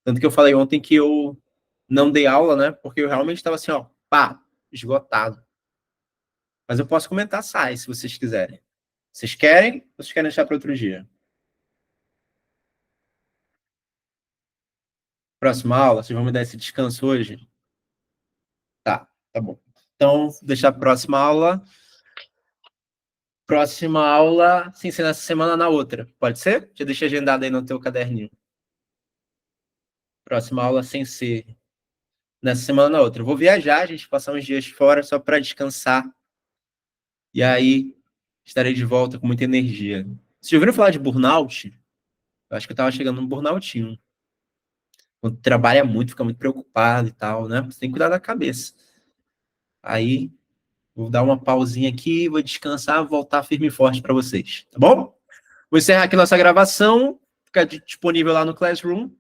Tanto que eu falei ontem que eu não dei aula, né? Porque eu realmente estava assim, ó, pá, esgotado. Mas eu posso comentar sai, se vocês quiserem. Vocês querem ou vocês querem deixar para outro dia? Próxima aula, vocês vão me dar esse descanso hoje? Tá bom. Então, deixar a próxima aula. Próxima aula, sem ser nessa semana, na outra. Pode ser? Já deixa agendado aí no teu caderninho. Próxima aula sem ser nessa semana, na outra. Eu vou viajar, a gente passar uns dias fora só para descansar. E aí, estarei de volta com muita energia. Vocês já ouviram falar de burnout? Eu acho que eu tava chegando num burnoutinho. Quando trabalha muito, fica muito preocupado e tal, né? Você tem que cuidar da cabeça. Aí, vou dar uma pausinha aqui, vou descansar, voltar firme e forte para vocês, tá bom? Vou encerrar aqui nossa gravação, fica disponível lá no Classroom.